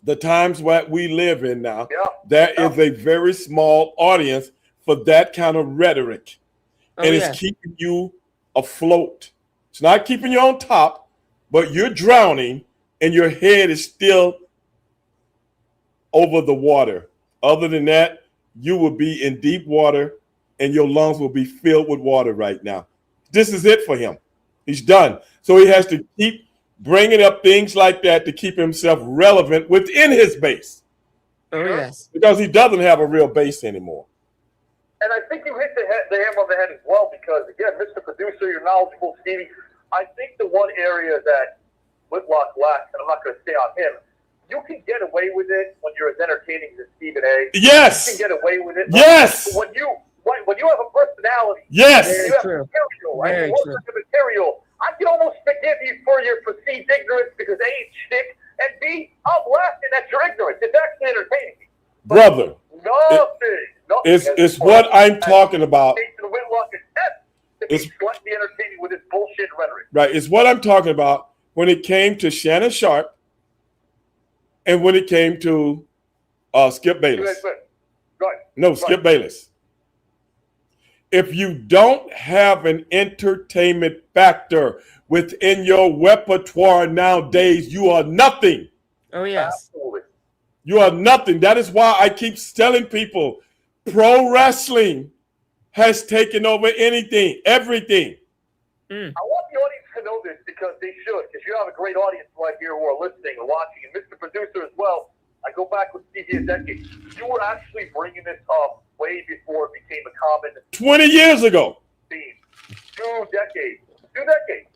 the times that we live in now. There is a very small audience for that kind of rhetoric. Oh, and yeah. it's keeping you afloat. It's not keeping you on top, but you're drowning and your head is still over the water. Other than that, you will be in deep water and your lungs will be filled with water right now. This is it for him. He's done. So he has to keep bringing up things like that to keep himself relevant within his base. Oh, yes. Because he doesn't have a real base anymore. And I think you hit the hammer on the head as well because, again, Mr. Producer, you're knowledgeable, Stevie. I think the one area that Whitlock lacks, and I'm not going to say on him, you can get away with it when you're as entertaining as Stephen A. Yes. You can get away with it. Yes. When you have a personality. Yes. And you have material, right? Very You work true. with the material. I can almost forgive you for your perceived ignorance because A, it's shtick, and B, I'm laughing at your ignorance. It's actually entertaining me. Brother, Nothing. it's what I'm talking about. Jason Whitlock is to be slightly entertaining with his bullshit rhetoric. Right. It's what I'm talking about when it came to Shannon Sharp and when it came to Skip Bayless. Right. No, Skip Bayless. If you don't have an entertainment factor within your repertoire nowadays, you are nothing. Oh, yes. Absolutely. You are nothing. That is why I keep telling people pro wrestling has taken over anything, everything. I want the audience to know this because they should, because you have a great audience right here who are listening and watching, and Mr. Producer as well. I go back with Stevie a decade. You were actually bringing this up way before it became a common 20 years ago. theme. 2 decades. 2 decades.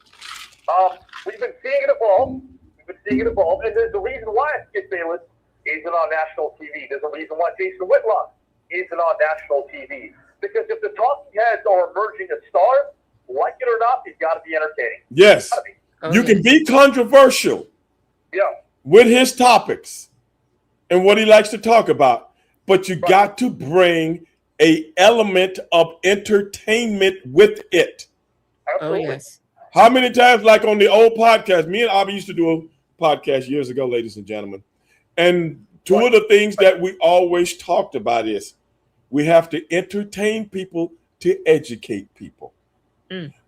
We've been seeing it evolve. And there's a reason why Skip Bayless isn't on national TV. There's a reason why Jason Whitlock isn't on national TV. Because if the talking heads are emerging as stars, like it or not, they've got to be entertaining. Yes. Gotta be. You can be controversial Yeah. with his topics and what he likes to talk about, but you got to bring a element of entertainment with it. Oh, yes. How many times, like on the old podcast, me and Abby used to do a podcast years ago, ladies and gentlemen, and two of the things that we always talked about is we have to entertain people to educate people.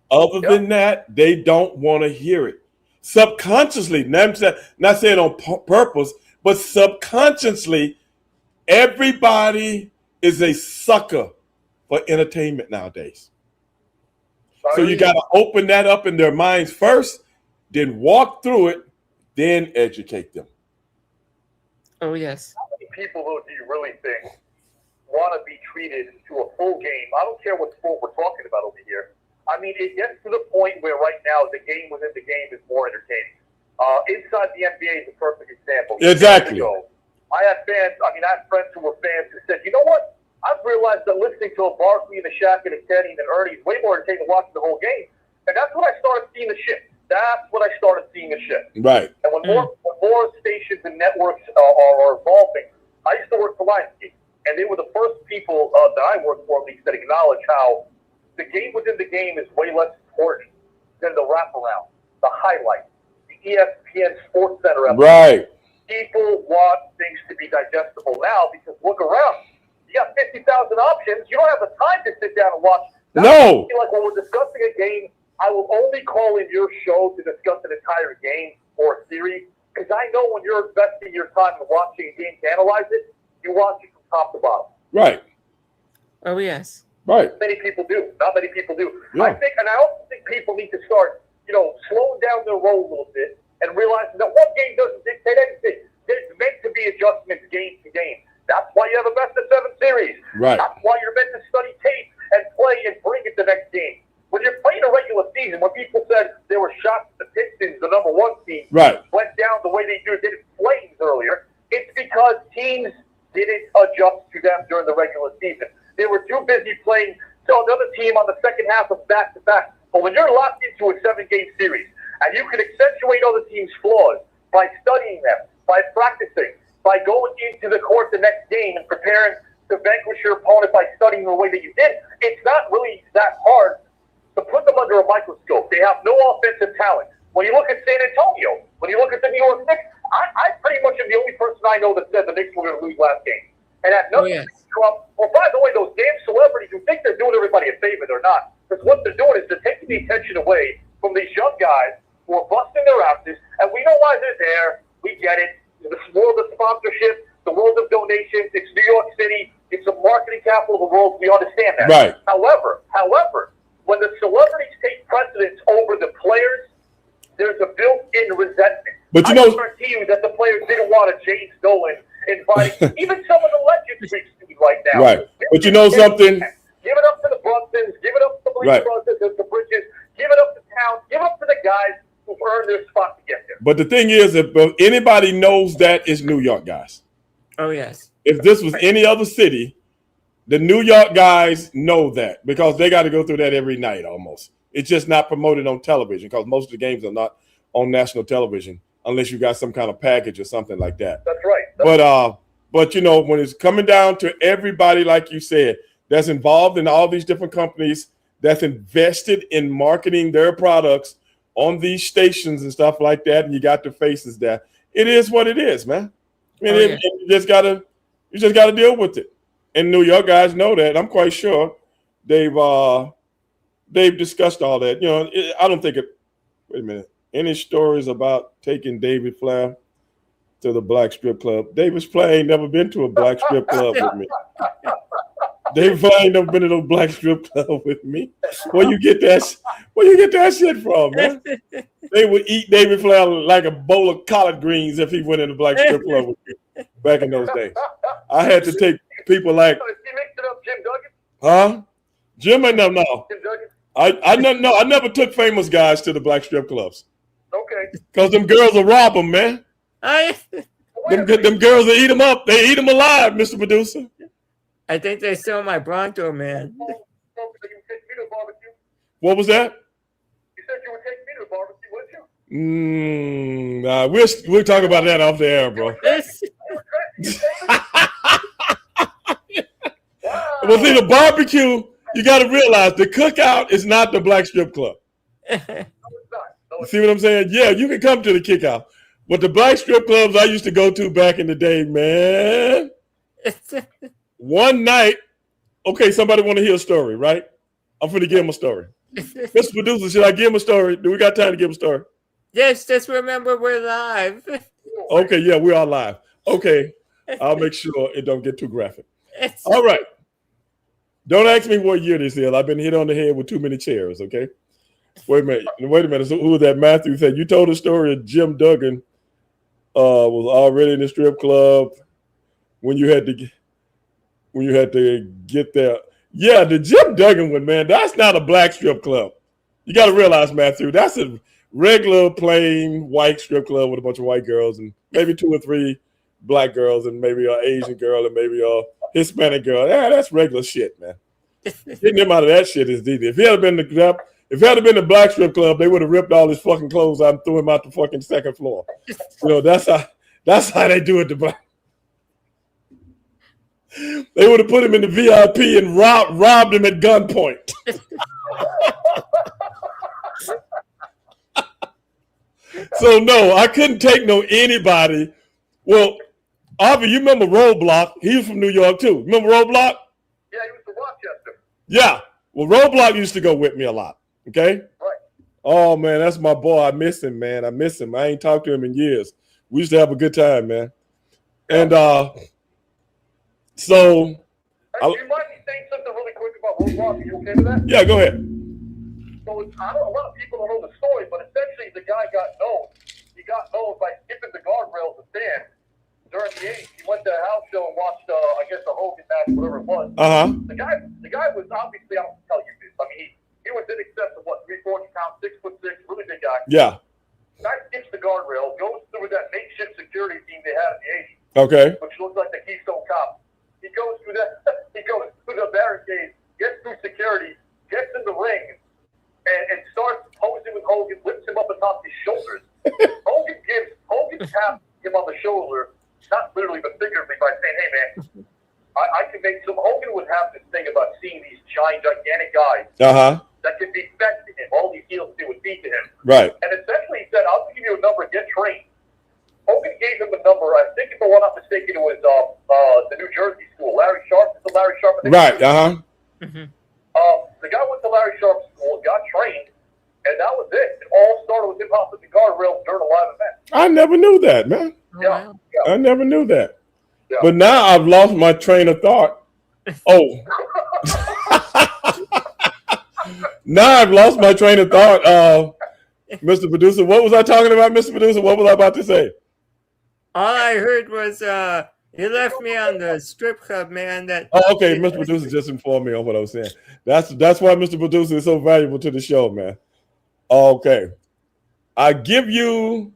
Other than that, they don't want to hear it. Subconsciously, not saying on purpose, but subconsciously, everybody is a sucker for entertainment nowadays. So you got to open that up in their minds first, then walk through it, then educate them. Oh, yes. How many people, though, do you really think want to be treated to a full game. I don't care what sport we're talking about over here. I mean, it gets to the point where right now the game within the game is more entertaining. Inside the NBA is a perfect example. Exactly. I had fans, I had friends who were fans who said, you know what? I've realized that listening to a Barkley and a Shaq and a Kenny and Ernie is way more entertaining than watching the whole game. And that's when I started seeing the shift. Right. And when more stations and networks are evolving, I used to work for Lionsgate, and they were the first people that I worked for, at least, that acknowledge how the game within the game is way less important than the wraparound, the highlights, the ESPN Sports Center episode. Right. People want things to be digestible now because look around. You got 50,000 options. You don't have the time to sit down and watch. No. Like when we're discussing a game, I will only call in your show to discuss an entire game or a series because I know when you're investing your time in watching a game to analyze it, you watch it from top to bottom. Right. Oh, yes. Right. Many people do. Not many people do. Yeah. I also think people need to start, slowing down their roll a little bit and realizing that one game doesn't dictate anything. There's meant to be adjustments game to game. That's why you have a best-of-7 series. Right. That's why you're meant to study tape and play and bring it the next game. When you're playing a regular season, when people said they were shocked the Pistons, the number 1 team, right, went down the way they did in Flames earlier, it's because teams didn't adjust to them during the regular season. They were too busy playing to another team on the second half of back-to-back. But when you're locked into a 7-game series, and you can accentuate other teams' flaws by studying them, by practicing, by going into the court the next game and preparing to vanquish your opponent by studying the way that you did, it's not really that hard to put them under a microscope. They have no offensive talent. When you look at San Antonio, when you look at the New York Knicks, I pretty much am the only person I know that said the Knicks were going to lose last game. And at nothing well, by the way, those damn celebrities who think they're doing everybody a favor, they're not. Because what they're doing is they're taking the attention away from these young guys who are busting their asses, and we know why they're there. We get it. The world of sponsorship, the world of donations, it's New York City, it's the marketing capital of the world. We understand that. Right. However, when the celebrities take precedence over the players, there's a built-in resentment. But I guarantee you that the players didn't want a James Dolan inviting even some of the legends we see right now. Right. But you know something? Give it up to the Brunsons. Give it up to the Right. Brunsons, the Bridges. Give it up to Towns. Give it up to the guys who've earned their spot to get there. But the thing is, if anybody knows that, it's New York guys. Oh, yes. If this was any other city, the New York guys know that because they got to go through that every night almost. It's just not promoted on television because most of the games are not on national television unless you got some kind of package or something like that. That's right. But when it's coming down to everybody, like you said, that's involved in all these different companies that's invested in marketing their products on these stations and stuff like that, and you got the faces there. It is what it is, man. You just gotta deal with it. And New York guys know that. I'm quite sure they've discussed all that. I don't think it. Wait a minute. Any stories about taking David Flair to the black strip club? David Flair ain't never been to a black strip club with me. David Flair ain't never been to no black strip club with me. Where you get that shit from, man? They would eat David Flair like a bowl of collard greens if he went in the black strip club with me back in those days. I had to take people like, Jim Duggan? huh? Jim ain't no. Jim Duggan? I never took famous guys to the black strip clubs. Okay. Because them girls will rob them, man. Them girls will eat them up. They eat them alive, Mr. Producer. I think they stole my Bronco, man. What was that? You said you would take me to the barbecue, wouldn't you? Nah, we'll talk about that off the air, bro. Well, see, the barbecue, you got to realize the cookout is not the black strip club. See what I'm saying? Yeah, you can come to the kickout. But the black strip clubs I used to go to back in the day, man. One night, okay, somebody want to hear a story, right? I'm going to give him a story. Mr. Producer, should I give him a story? Do we got time to give him a story? Yes, just remember we're live. Okay, yeah, we are live. Okay, I'll make sure it don't get too graphic. All right. Don't ask me what year this is. I've been hit on the head with too many chairs, okay? Wait a minute. So who was that? Matthew said, you told the story of Jim Duggan was already in the strip club when you when you had to get there. Yeah, the Jim Duggan one, man, that's not a black strip club. You got to realize, Matthew, that's a regular, plain white strip club with a bunch of white girls and maybe 2 or 3 black girls and maybe an Asian girl and maybe a Hispanic girl. Yeah, that's regular shit, man. Getting him out of that shit is easy. If he had been the black strip club, they would have ripped all his fucking clothes out and threw him out the fucking second floor. So that's how they do it to black. They would have put him in the VIP and robbed him at gunpoint. So no, I couldn't take no anybody. Well, Avi, you remember Roadblock? He was from New York too. Remember Roadblock? Yeah, he was from Rochester. Yeah. Well, Roadblock used to go with me a lot. Okay. Right. Oh man, that's my boy. I miss him, man. I miss him. I ain't talked to him in years. We used to have a good time, man. And so Hey, do you mind me saying something really quick about Roadblock? Are you okay with that? yeah, go ahead. So a lot of people don't know the story, but essentially the guy got known. He got known by skipping the guardrails of stand during the 80s. He went to a house show and watched, I guess, a Hogan match, whatever it was. The guy was obviously, I don't tell you this. I mean, he was in excess of 340 pounds, 6'6", really big guy. Yeah. Guy skips the guardrail, goes through that makeshift security team they had in the 80s. Okay. Which looks like the Keystone Cops. He goes through the barricade, gets through security, gets in the ring, and starts posing with Hogan, lifts him up atop his shoulders. Hogan taps him on the shoulder, not literally but figuratively, by saying, "Hey man, I can make some." Hogan would have this thing about seeing these gigantic guys that could be fed to him. All these heels they would feed to him. Right. And essentially he said, "I'll give you a number, get trained." Hogan gave him a number. I think, if I'm not mistaken, it was the New Jersey school. Larry Sharp. Is it Larry Sharp? Right. The guy went to Larry Sharp's school, got trained, and that was it. It all started with him hopping the guardrail during a live event. I never knew that, man. Yeah. I never knew that. Yeah. But now I've lost my train of thought. Oh. Now I've lost my train of thought. Mr. Producer, what was I talking about, Mr. Producer? What was I about to say? All I heard was you left me on the strip club, man. Oh, okay. Mr. Producer just informed me on what I was saying. That's why Mr. Producer is so valuable to the show, man. Okay. I give you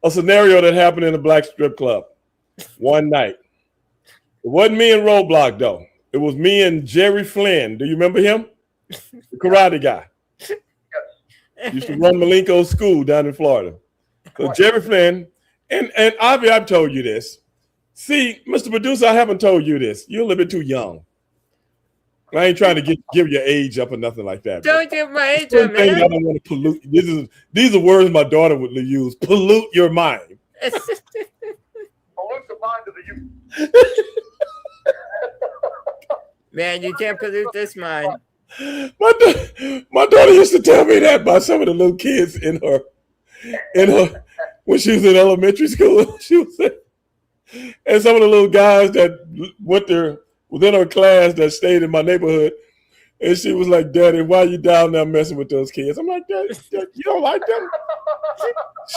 a scenario that happened in a black strip club one night. It wasn't me and Roadblock, though. It was me and Jerry Flynn. Do you remember him? The karate guy. Used to run Malenko's school down in Florida. So Jerry Flynn, and Avi, I've told you this. See, Mr. Producer, I haven't told you this. You're a little bit too young. I ain't trying to give your age up or nothing like that. Don't give my age up, I man. don't want to pollute. These are words my daughter would use. Pollute your mind. Pollute the mind of the youth. Man, you can't pollute this mind. My daughter used to tell me that by some of the little kids in her when she was in elementary school. She was and some of the little guys that within her class that stayed in my neighborhood, and she was like, "Daddy, why are you down there messing with those kids?" I'm like, "Dad, you don't like them?"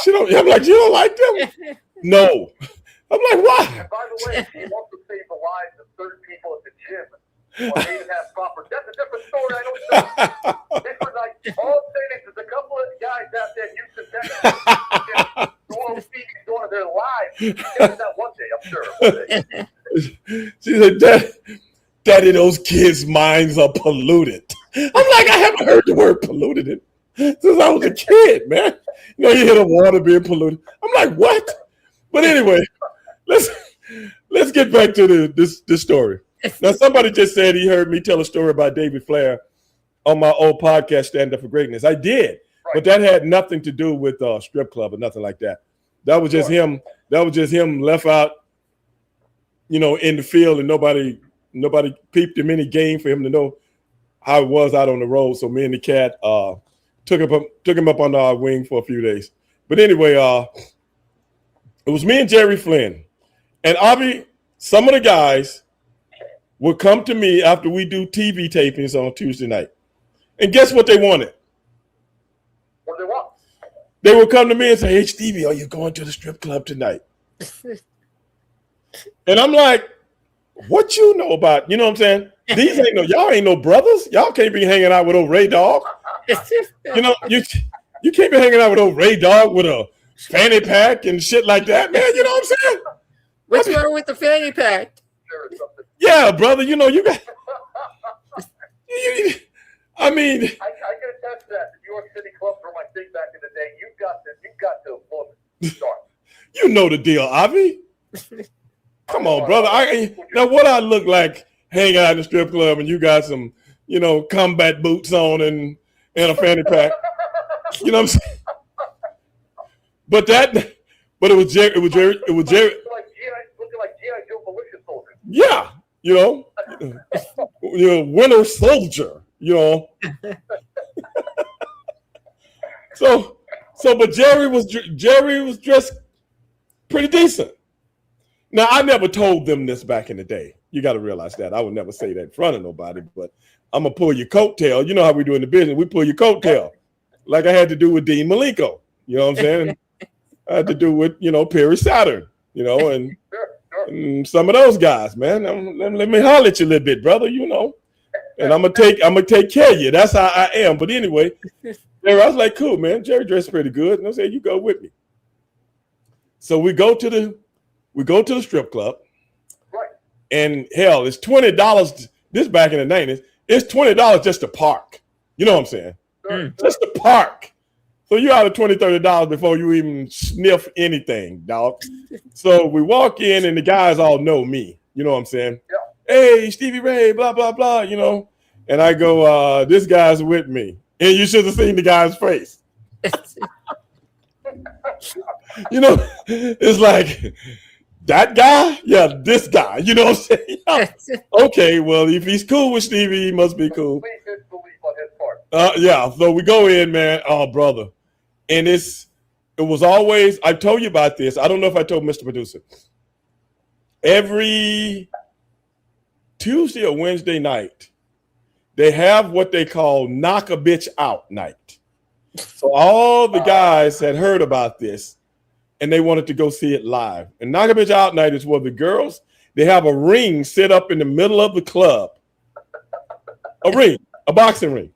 I'm like, "You don't like them?" No. I'm like, "Why?" And by the way, he also saved the lives of certain people at the gym. Well, they didn't have proper. That's a different story. I don't know. Different night. All I'm saying is there's a couple of guys out there in Houston, Texas, who want to see these going to their lives. Get that one day, I'm sure. She said, Daddy, those kids' minds are polluted. I'm like, I haven't heard the word polluted since I was a kid, man. You know, you hear the water being polluted. I'm like, what? But anyway, let's get back to this story. Now, somebody just said he heard me tell a story about David Flair on my old podcast, Stand Up for Greatness. I did, but that had nothing to do with strip club or nothing like that. That was just him. That was just him left out, in the field, and nobody peeped him any game for him to know how it was out on the road. So me and the cat took him up under our wing for a few days. But anyway, it was me and Jerry Flynn, and some of the guys would come to me after we do TV tapings on Tuesday night. And guess what they wanted? What do they want? They would come to me and say, "Hey, Stevie, are you going to the strip club tonight?" And I'm like, what you know about, you know what I'm saying? These ain't y'all ain't no brothers. Y'all can't be hanging out with old Ray Dog. You know, you can't be hanging out with old Ray Dog with a fanny pack and shit like that, man. You know what I'm saying? What's wrong with the fanny pack? Yeah, brother. You know, you got. I mean, I can attest to that. The New York City clubs were my thing back in the day. You've got to look. Start. You know the deal, Avi. Come on, brother. Now what I look like hanging out in the strip club and you got some, you know, combat boots on and a fanny pack. You know what I'm saying? But it was Jerry. Looking like G.I. Joe militia soldier. Yeah, you know, you're a winter soldier. You know. But Jerry was dressed pretty decent. Now, I never told them this back in the day. You got to realize that. I would never say that in front of nobody, but I'm going to pull your coattail. You know how we do in the business. We pull your coattail. Like I had to do with Dean Malenko. You know what I'm saying? I had to do with, you know, Perry Saturn, you know, and some of those guys, man. Let me holler at you a little bit, brother, you know. And I'm gonna take care of you. That's how I am. But anyway, I was like, cool, man. Jerry dressed pretty good. And I said, you go with me. So we go to the strip club. Right. And hell, it's $20. This back in the 90s, it's $20 just to park. You know what I'm saying? Just to park. So you're out of $20, $30 before you even sniff anything, dog. So we walk in and the guys all know me. You know what I'm saying? Yeah. Hey, Stevie Ray, blah, blah, blah, you know. And I go, this guy's with me. And you should have seen the guy's face. You know, it's like, that guy? Yeah, this guy. You know what I'm saying? Okay, well, if he's cool with Stevie, he must be cool. Yeah, so we go in, man. Oh, brother. And it was always, I told you about this. I don't know if I told Mr. Producer. Every Tuesday or Wednesday night, they have what they call knock a bitch out night. So all the guys had heard about this and they wanted to go see it live. And knock a bitch out night is where the girls, they have a ring set up in the middle of the club. A ring, a boxing ring.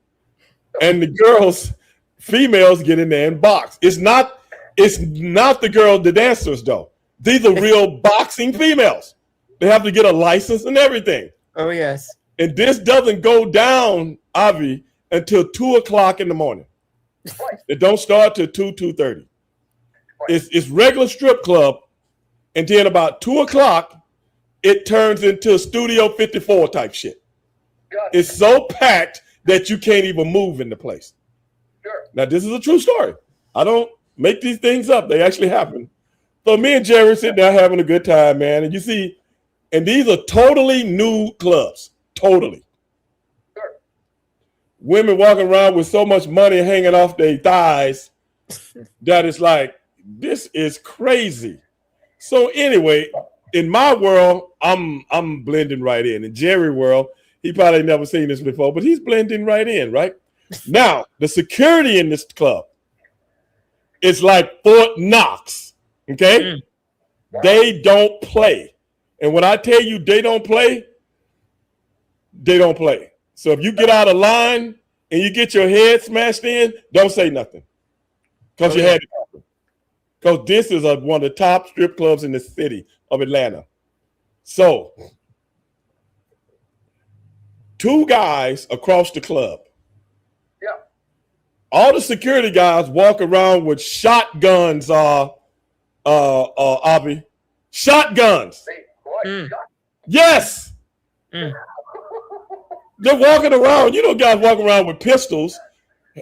And the girls, females get in there and box. It's not the girls, the dancers though. These are real boxing females. They have to get a license and everything. Oh, yes. And this doesn't go down, Avi, until 2 o'clock in the morning. It don't start till 2:30. It's regular strip club. And then about 2 o'clock, it turns into Studio 54 type shit. It's so packed that you can't even move in the place. Sure. Now, this is a true story. I don't make these things up. They actually happen. So me and Jerry sitting there having a good time, man. And you see, and these are totally new clubs. Totally. Sure. Women walking around with so much money hanging off their thighs that it's like, this is crazy. So anyway, in my world, I'm blending right in. In Jerry's world, he probably never seen this before, but he's blending right in, right? Now, the security in this club is like Fort Knox, okay? They don't play. And when I tell you they don't play, they don't play. So if you get out of line and you get your head smashed in, don't say nothing. Because you had it happen. Because this is one of the top strip clubs in the city of Atlanta. So, 2 guys across the club. Yeah. All the security guys walk around with shotguns, Avi. Shotguns. Yes. They're walking around. You know, guys walk around with pistols,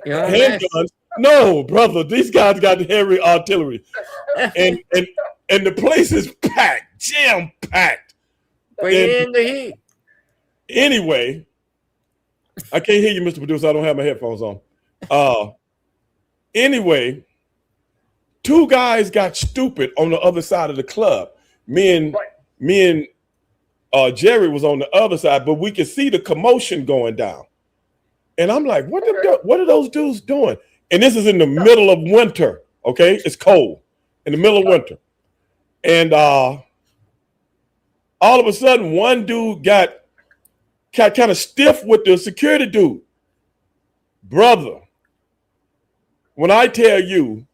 handguns. No, brother, these guys got heavy artillery, and the place is packed, jam packed. In the heat. Anyway, I can't hear you, Mr. Producer. I don't have my headphones on. Anyway, 2 guys got stupid on the other side of the club. Me and Jerry was on the other side, but we could see the commotion going down. And I'm like, what are those dudes doing? And this is in the middle of winter, okay? It's cold in the middle of winter. And all of a sudden one dude got kind of stiff with the security dude. Brother, when I tell you,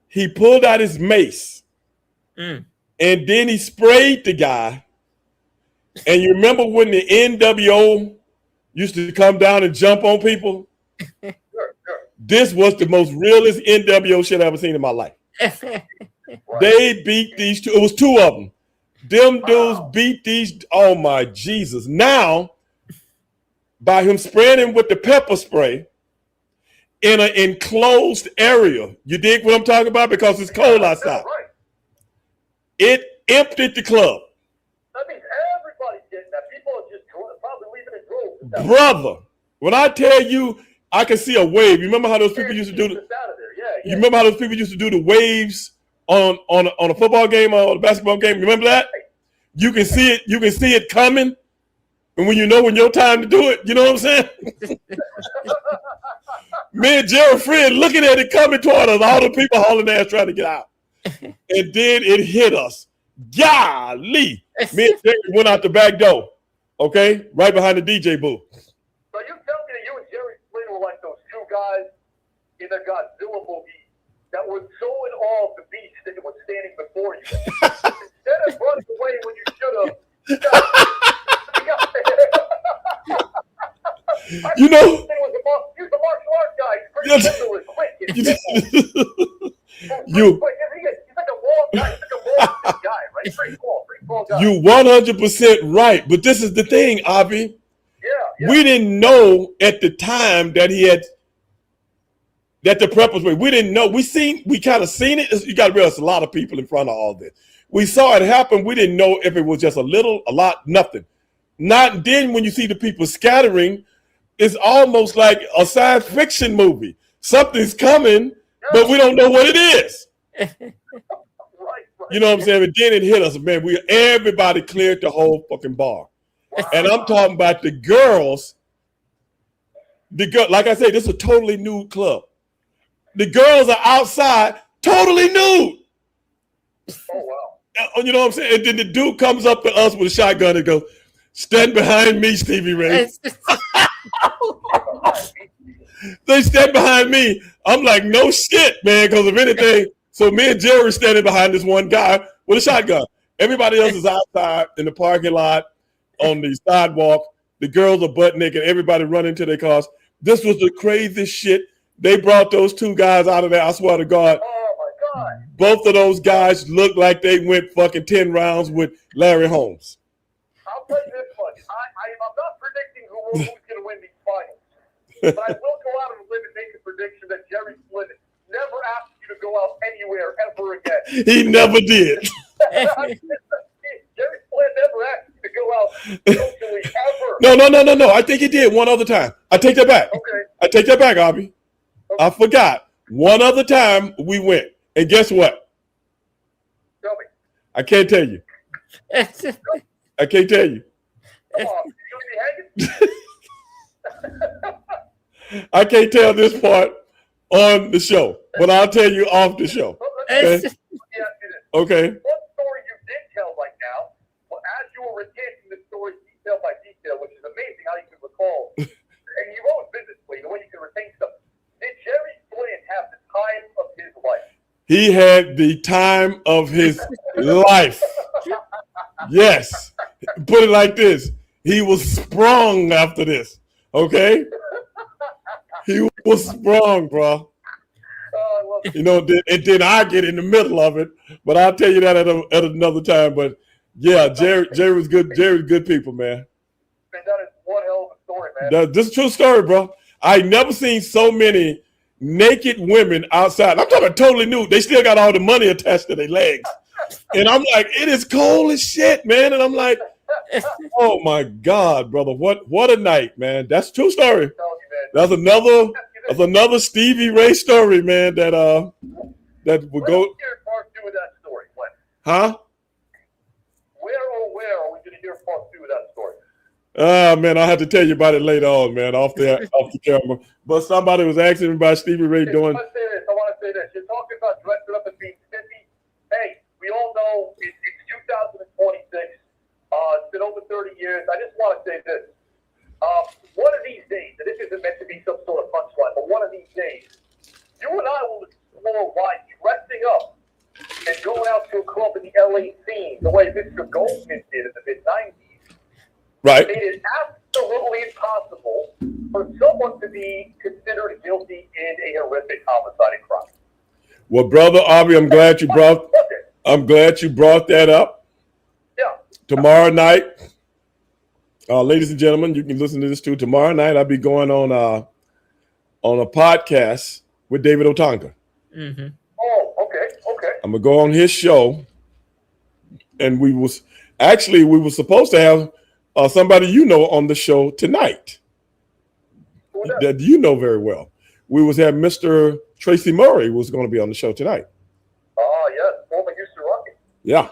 he pulled out his mace and then he sprayed the guy. And you remember when the NWO used to come down and jump on people? This was the most realest NWO shit I've ever seen in my life. They beat these two. It was two of them. Them dudes beat these. Oh my Jesus. Now, by him spraying him with the pepper spray in an enclosed area, you dig what I'm talking about? Because it's cold outside. It emptied the club. That means everybody's getting that. People are just probably leaving it droves. Brother, when I tell you, I can see a wave. You remember how those people used to do the, You remember how those people used to do the waves on a football game or a basketball game? You remember that? You can see it. You can see it coming, and when your time to do it, you know what I'm saying? Me and Jerry Fred looking at it coming toward us. All the people hauling ass trying to get out, and then it hit us. Golly! Me and Jerry went out the back door. Okay, right behind the DJ booth. So you tell me that you and Jerry Flynn were like those two guys in the Godzilla movie that were so in awe of the beast that it was standing before you. Instead of running away when you should have. You know, he was a martial arts guy. He's pretty gentle and quick. He's like a long guy. He's like a long guy, right? Pretty small guy. You 100% right. But this is the thing, Avi. Yeah. We didn't know at the time that the prep was. We didn't know. We kind of seen it. You got to realize a lot of people in front of all this. We saw it happen. We didn't know if it was just a little, a lot, nothing. Not then when you see the people scattering, it's almost like a science fiction movie. Something's coming, but we don't know what it is. You know what I'm saying? And then it hit us, man. Everybody cleared the whole fucking bar. And I'm talking about the girls. Like I said, this is a totally nude club. The girls are outside, totally nude. Oh, wow. You know what I'm saying? And then the dude comes up to us with a shotgun and goes, "Stand behind me, Stevie Ray." They stand behind me. I'm like, no shit, man, because if anything, so me and Jerry are standing behind this one guy with a shotgun. Everybody else is outside in the parking lot, on the sidewalk. The girls are butt naked. Everybody running to their cars. This was the craziest shit. They brought those two guys out of there. I swear to God. Oh, my God. Both of those guys looked like they went fucking 10 rounds with Larry Holmes. I'll tell you this much. I'm not predicting who's going to win these finals. But I will go out on a limb and make a prediction that Jerry Flynn never asked you to go out anywhere ever again. He never did. Jerry Flynn never asked you to go out socially ever. No. I think he did one other time. I take that back. Okay. I take that back, Abby. Okay. I forgot. One other time we went. And guess what? Tell me. I can't tell you. I can't tell you. Come on. You going to be hanging? I can't tell this part on the show, but I'll tell you off the show. Okay? Let me ask you this. Okay. What story you did tell right now, well, as you were recanting the story detail by detail, which is amazing how you can recall, and you've always been this way, the way you can retain stuff. Did Jerry Flynn have the time of his life? He had the time of his life. Yes. Put it like this. He was sprung after this. Okay? He was sprung, bro. You know, and then I get in the middle of it, but I'll tell you that at another time. But yeah, Jerry was good. Jerry was good people, man. Man, that is one hell of a story, man. This is a true story, bro. I never seen so many naked women outside. I'm talking totally nude. They still got all the money attached to their legs. And I'm like, it is cold as shit, man. And I'm like, oh my God, brother. What a night, man. That's a true story. That's another Stevie Ray story, man, that would go. Part 2 of that story. When? Huh? Where are we going to hear part 2 of that story? Man, I'll have to tell you about it later on, man, off the camera. But somebody was asking me about Stevie Ray doing. I want to say this. You're talking about dressing up and being 50. Hey, we all know it's 2026. It's been over 30 years. I just want to say this. One of these days, and this isn't meant to be some sort of punchline, but one of these days, you and I will explore why dressing up and going out to a club in the LA scene, the way Mr. Goldman did in the mid-90s, Right. made it absolutely impossible for someone to be considered guilty in a horrific homicide and crime. Well, brother Aubrey, I'm glad you brought that up. Yeah. Tomorrow night, ladies and gentlemen, you can listen to this too. Tomorrow night, I'll be going on a podcast with David Otunga. Mm-hmm. Oh, okay. I'm gonna go on his show, and we were supposed to have somebody you know on the show tonight that you know very well. We was have Mr. Tracy Murray was going to be on the show tonight. Oh, yes, former Houston Rockets. Yeah,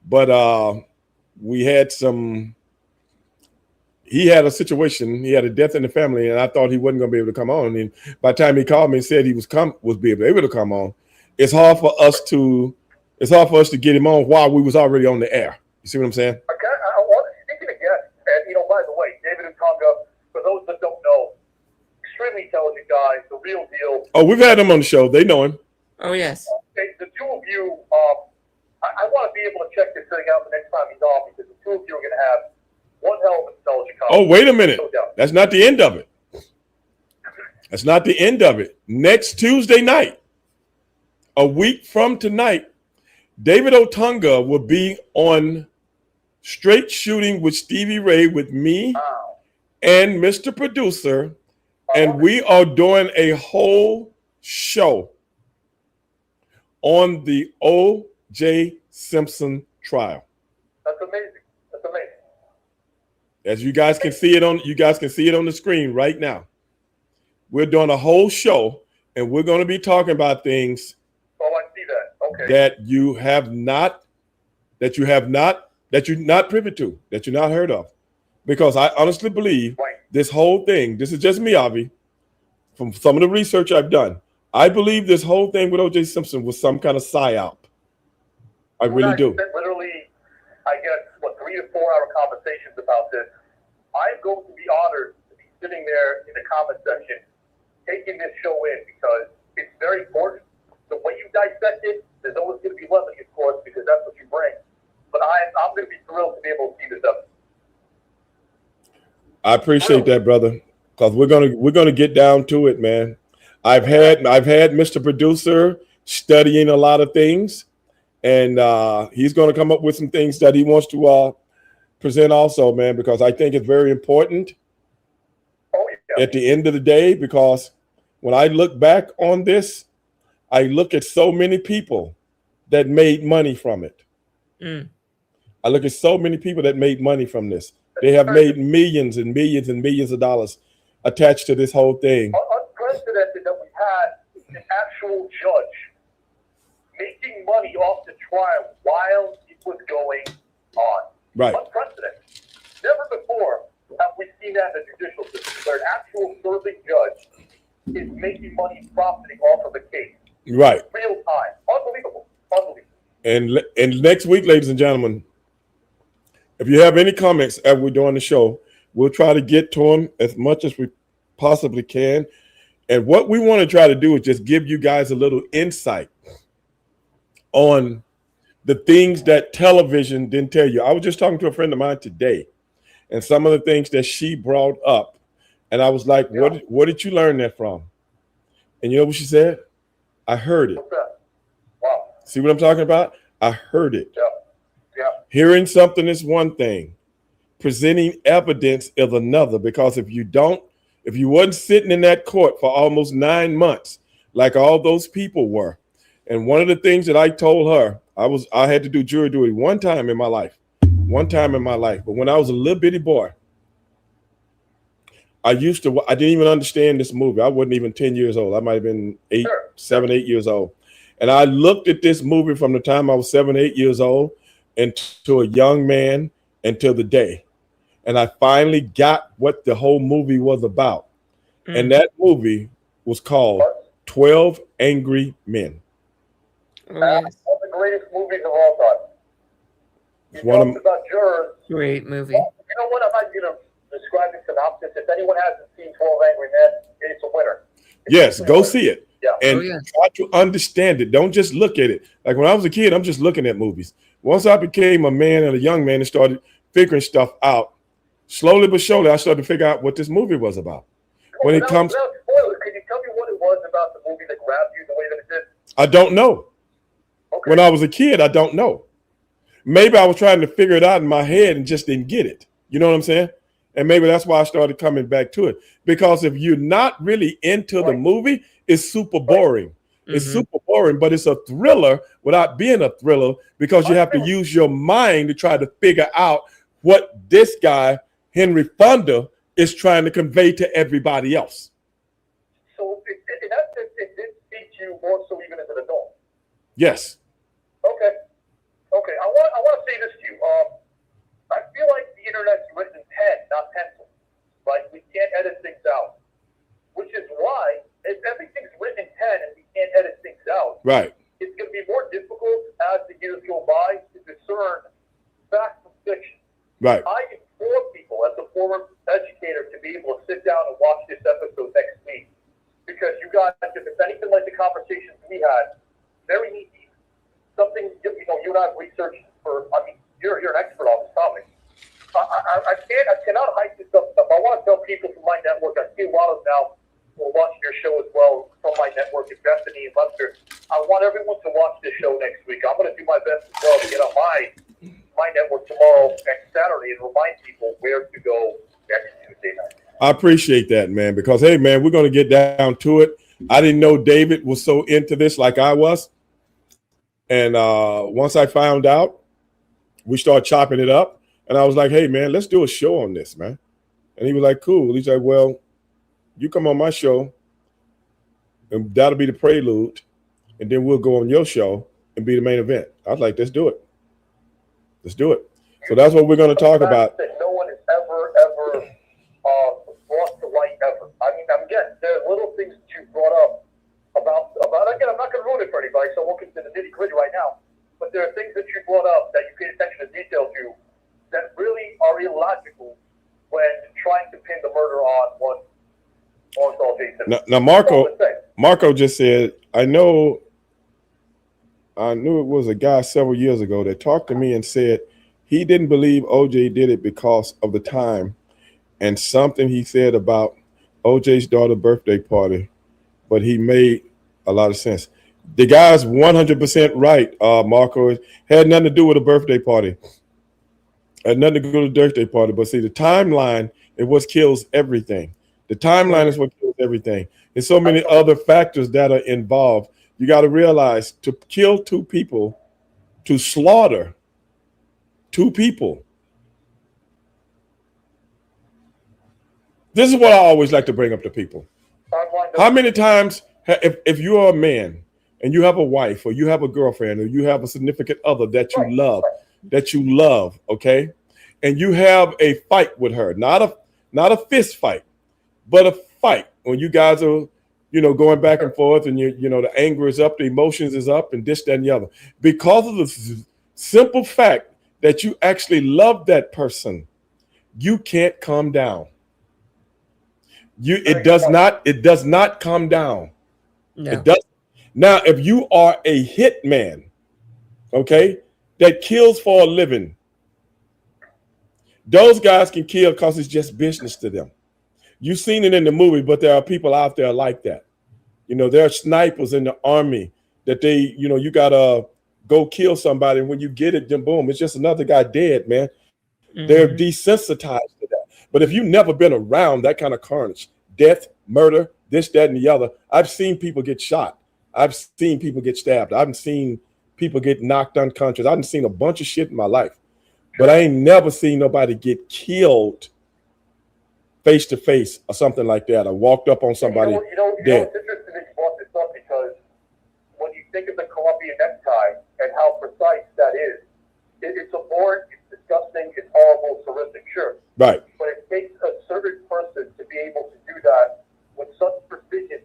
but we had he had a situation. He had a death in the family, and I thought he wasn't going to be able to come on. And by the time he called me and said he was able to come on, it's hard for us to get him on while we was already on the air. You see what I'm saying? Okay, speaking of guests, and by the way, David Otunga, for those that don't know, extremely intelligent guy, the real deal. Oh, we've had him on the show. They know him. Oh, yes. Okay, the two of you, I want to be able to check this thing out the next time he's on, because the two of you are going to have one hell of an intelligent conversation. Oh, wait a minute. No doubt. That's not the end of it. That's not the end of it. Next Tuesday night, a week from tonight, David Otunga will be on Straight Shooting with Stevie Ray with me and Mr. Producer, and we are doing a whole show on the O.J. Simpson trial. That's amazing. That's amazing. As you guys can see it on the screen right now. We're doing a whole show, and we're going to be talking about things that you're not privy to, that you're not heard of. Because I honestly believe this whole thing, this is just me, Avi, from some of the research I've done, I believe this whole thing with O.J. Simpson was some kind of psyop. I really do. Literally, I guess, 3 to 4 hour conversations about this. I'm going to be honored to be sitting there in the comment section, taking this show in, because it's very important. The way you dissect it, there's always going to be levity, of course, because that's what you bring. But I'm going to be thrilled to be able to see this up. I appreciate that, brother, because we're gonna get down to it, man. I've had Mr. Producer studying a lot of things, and he's going to come up with some things that he wants to present also, man, because I think it's very important at the end of the day, because when I look back on this, I look at so many people that made money from it. I look at so many people that made money from this. They have made millions and millions and millions of dollars attached to this whole thing. Unprecedented that we had an actual judge making money off the trial while it was going on. Right. Unprecedented. Never before have we seen that in the judicial system, where an actual serving judge is making money profiting off of a case. Right. Real time. Unbelievable. Unbelievable. And next week, ladies and gentlemen, if you have any comments as we're doing the show, we'll try to get to them as much as we possibly can. And what we want to try to do is just give you guys a little insight on the things that television didn't tell you. I was just talking to a friend of mine today, and some of the things that she brought up, and I was like, what did you learn that from? And you know what she said? I heard it. Wow. See what I'm talking about? I heard it. Yeah. Hearing something is one thing. Presenting evidence is another, because if you wasn't sitting in that court for almost 9 months, like all those people were. And one of the things that I told her, I had to do jury duty one time in my life. But when I was a little bitty boy, I didn't even understand this movie. I wasn't even 10 years old. I might have been 7, 8 years old. And I looked at this movie from the time I was 7, 8 years old and to a young man until the day. And I finally got what the whole movie was about. And that movie was called 12 Angry Men. One of the greatest movies of all time. You talked about jurors. Great movie. Well, you know what? I'm not going to describe the synopsis. If anyone hasn't seen 12 Angry Men, it's a winner. Yes, go see it. Yeah. And try to understand it. Don't just look at it. Like when I was a kid, I'm just looking at movies. Once I became a man and a young man and started figuring stuff out, slowly but surely, I started to figure out what this movie was about. When it comes, without spoilers, can you tell me what it was about the movie that grabbed you the way that it did? I don't know. Okay. When I was a kid, I don't know. Maybe I was trying to figure it out in my head and just didn't get it. You know what I'm saying? And maybe that's why I started coming back to it. Because if you're not really into the movie, it's super boring. It's super boring, but it's a thriller without being a thriller because you have to use your mind to try to figure out what this guy, Henry Fonda, is trying to convey to everybody else. So in that sense, it did speak to you more so even as an adult. Yes. Okay. I want to say this to you. I feel like the internet's written in pen, not pencil. Right? We can't edit things out, which is why if everything's written in pen and we can't edit things out, right, it's going to be more difficult as the years go by to discern fact from fiction. Right. I implore people, as a former educator, to be able to sit down and watch this episode next week, because you guys, if it's anything like the conversations we had, very neat. Something you and I have researched for. I mean, you're an expert on this topic. I cannot hype this up enough. I want to tell people from my network. I see a lot of now who are watching your show as well from my network, and Bethany and Lester. I want everyone to watch this show next week. I'm going to do my best as well to get on my network tomorrow and Saturday and remind people where to go next Tuesday night. I appreciate that, man, because, hey, man, we're going to get down to it. I didn't know David was so into this like I was. And once I found out, we started chopping it up. And I was like, hey, man, let's do a show on this, man. And he was like, cool. He's like, well, you come on my show, and that'll be the prelude. And then we'll go on your show and be the main event. I was like, let's do it. Let's do it. So that's what we're going to talk about. That no one has ever brought to light ever. I mean, again, there are little things that you brought up about. Again, I'm not going to ruin it for anybody, so I won't get into the nitty gritty right now. But there are things that you brought up that you paid attention to detail to that really are illogical when trying to pin the murder on Jason. Now Marco just said, I knew it was a guy several years ago that talked to me and said he didn't believe OJ did it because of the time and something he said about OJ's daughter's birthday party, but he made a lot of sense. The guy's 100% right, Marco. It had nothing to do with a birthday party. Had nothing to do with a birthday party. But see, the timeline is what kills everything. The timeline is what kills everything. There's so many other factors that are involved. You got to realize to kill two people, to slaughter two people. This is what I always like to bring up to people. How many times, if you are a man and you have a wife or you have a girlfriend or you have a significant other that you love, okay, and you have a fight with her, not a fist fight, but a fight when you guys are, going back and forth and the anger is up, the emotions is up, and this, that, and the other, because of the simple fact that you actually love that person, you can't calm down. It does not calm down. No. It does. Now, if you are a hitman, okay, that kills for a living, those guys can kill because it's just business to them. You've seen it in the movie, but there are people out there like that. There are snipers in the army that they, you gotta go kill somebody, and when you get it, then boom, it's just another guy dead, man. Mm-hmm. They're desensitized to that. But if you've never been around that kind of carnage, death, murder, this, that, and the other, I've seen people get shot. I've seen people get stabbed. I've seen people get knocked unconscious. I've seen a bunch of shit in my life. But I ain't never seen nobody get killed face to face or something like that. I walked up on somebody dead. It's interesting that you brought this up because when you think of the Colombian necktie and how precise that is, it's abhorrent, it's disgusting, it's horrible, it's horrific, sure. Right. But it takes a certain person to be able to do that with such precision.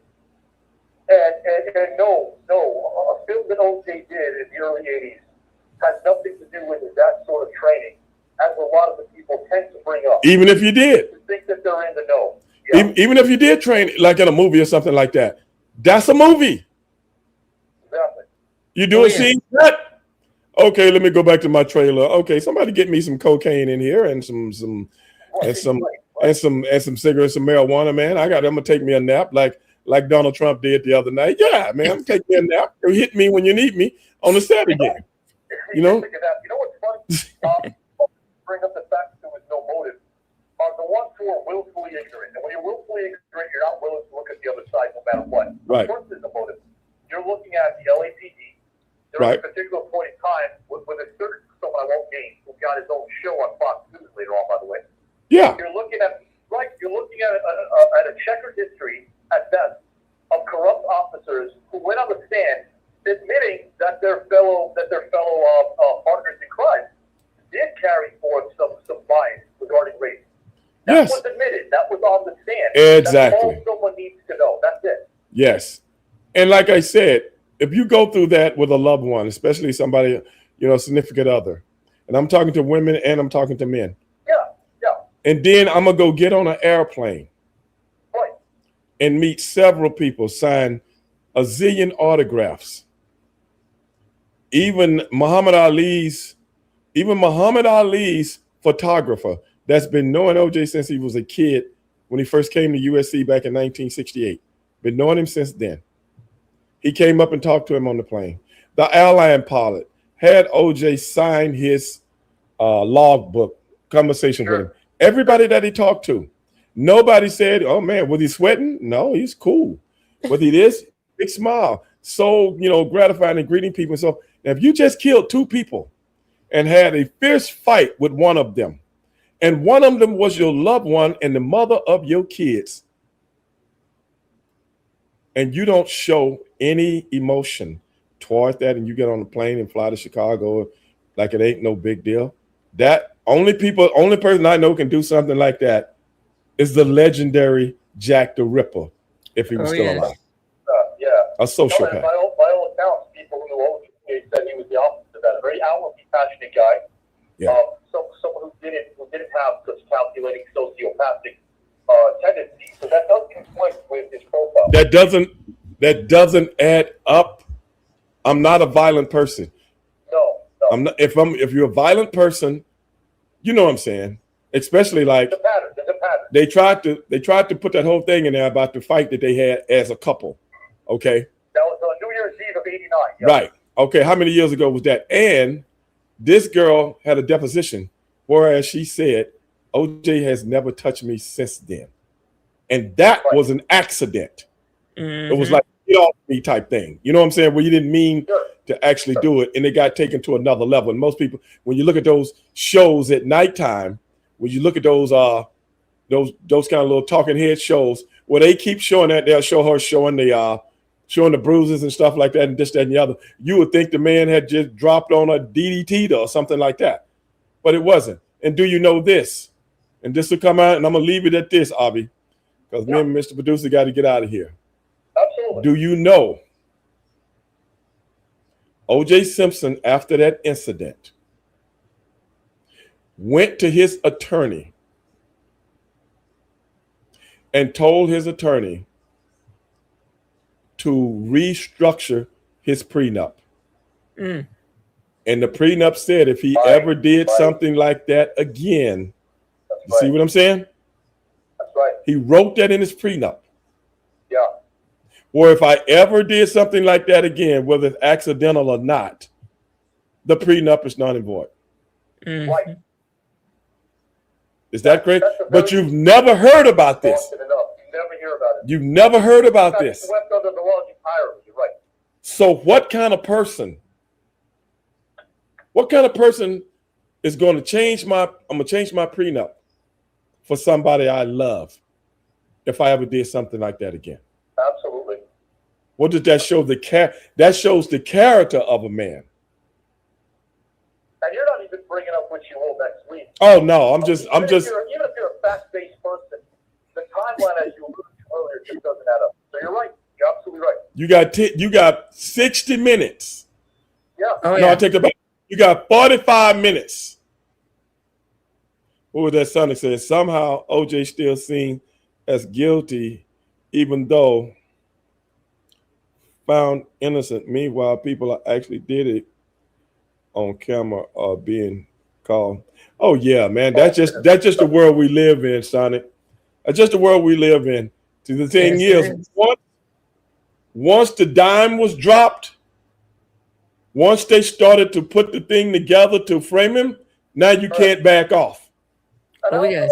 And no, a film that OJ did in the early 80s has nothing to do with that sort of Even if you did. Think that they're in the know. Even if you did train like in a movie or something like that, that's a movie. Exactly. You do a scene cut. Okay, let me go back to my trailer. Okay, somebody get me some cocaine in here and some cigarettes, some marijuana, man. I'm gonna take me a nap like Donald Trump did the other night. Yeah, man, take me a nap. You hit me when you need me on the Saturday game. You know? You know what's funny? Bring up the fact that there was no motive. Are the ones who are willfully ignorant. And when you're willfully ignorant, you're not willing to look at the other side no matter what. Right. Of course there's a motive. You're looking at the LAPD. There was a particular point in time with a certain someone I won't name who got his own show on Fox News later on, by the way. Yeah. You're looking at a checkered history at best of corrupt officers who went on the stand admitting that their fellow partners in crime did carry forth some bias regarding race. That was admitted. That was on the stand. Exactly. That's all someone needs to know. That's it. Yes. And like I said, if you go through that with a loved one, especially somebody, significant other, and I'm talking to women and I'm talking to men. Yeah. And then I'm going to go get on an airplane. Right. And meet several people, sign a zillion autographs. Even Muhammad Ali's photographer that's been knowing OJ since he was a kid when he first came to USC back in 1968. Been knowing him since then. He came up and talked to him on the plane. The airline pilot had OJ sign his logbook conversation with him. Everybody that he talked to, nobody said, "Oh man, was he sweating?" No, he's cool. Was he this? Big smile. So, gratifying and greeting people. So if you just killed two people and had a fierce fight with one of them, and one of them was your loved one and the mother of your kids, and you don't show any emotion toward that, and you get on the plane and fly to Chicago like it ain't no big deal, that only person I know can do something like that is the legendary Jack the Ripper, if he was still alive. A sociopath. By all accounts, people who know OJ said he was the opposite of that. A very outwardly passionate guy. Yeah. Someone who didn't have such calculating sociopathic tendencies. So that does conflict with his profile. That doesn't add up. I'm not a violent person. No. I'm not. If you're a violent person, you know what I'm saying. Especially like there's a pattern. They tried to put that whole thing in there about the fight that they had as a couple. Okay. That was on New Year's Eve of '89. Yeah. Right. Okay. How many years ago was that? And this girl had a deposition, whereas she said, OJ has never touched me since then. And that was an accident. Mm-hmm. It was like get off me type thing. You know what I'm saying? Where you didn't mean to actually do it, and it got taken to another level. And most people, when you look at those shows at nighttime, when you look at those kind of little talking head shows where they keep showing that, they'll show her showing the bruises and stuff like that, and this, that, and the other. You would think the man had just dropped on a DDT or something like that, but it wasn't. And do you know this? And this will come out, and I'm gonna leave it at this, Avi, because me and Mr. Producer got to get out of here. Absolutely. Do you know O.J. Simpson, after that incident, went to his attorney and told his attorney to restructure his prenup. And the prenup said if he ever did something like that again, you see what I'm saying? That's right. He wrote that in his prenup. Yeah. Or if I ever did something like that again, whether it's accidental or not, the prenup is not in void. Right. Is that great? But you've never heard about this. You never hear about it. You've never heard about this. Swept under the rug entirely. You're right. So what kind of person is going to change I'm going to change my prenup for somebody I love if I ever did something like that again? Absolutely. What does that show? That shows the character of a man. And you're not even bringing up what you will next week. Oh no, I'm just. Even if you're a fact-based person, the timeline as you alluded to earlier just doesn't add up. So you're right. You're absolutely right. You got 60 minutes. Yeah. Oh, no, I take it back. You got 45 minutes what was that son that said? Somehow OJ still seen as guilty, even though found innocent. Meanwhile, people actually did it on camera are being called. Oh yeah, man. That's just the world we live in, Sonic. That's just the world we live in. See, the thing is, once the dime was dropped, once they started to put the thing together to frame him, now you can't back off. Oh yes.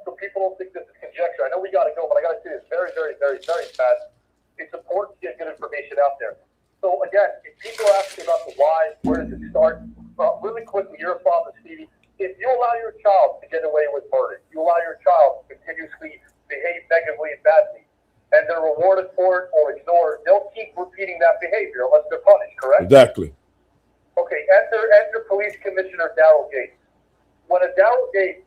So people don't think this is conjecture. I know we got to go, but I got to say this very, very, very, very fast. It's important to get good information out there. So again, if people ask me about the why, where does it start? Really quickly, your father, Stevie, if you allow your child to get away with murder, you allow your child to continuously behave negatively and badly, and they're rewarded for it or ignored, they'll keep repeating that behavior unless they're punished, correct? Exactly. Okay, enter Police Commissioner Daryl Gates. When a Daryl Gates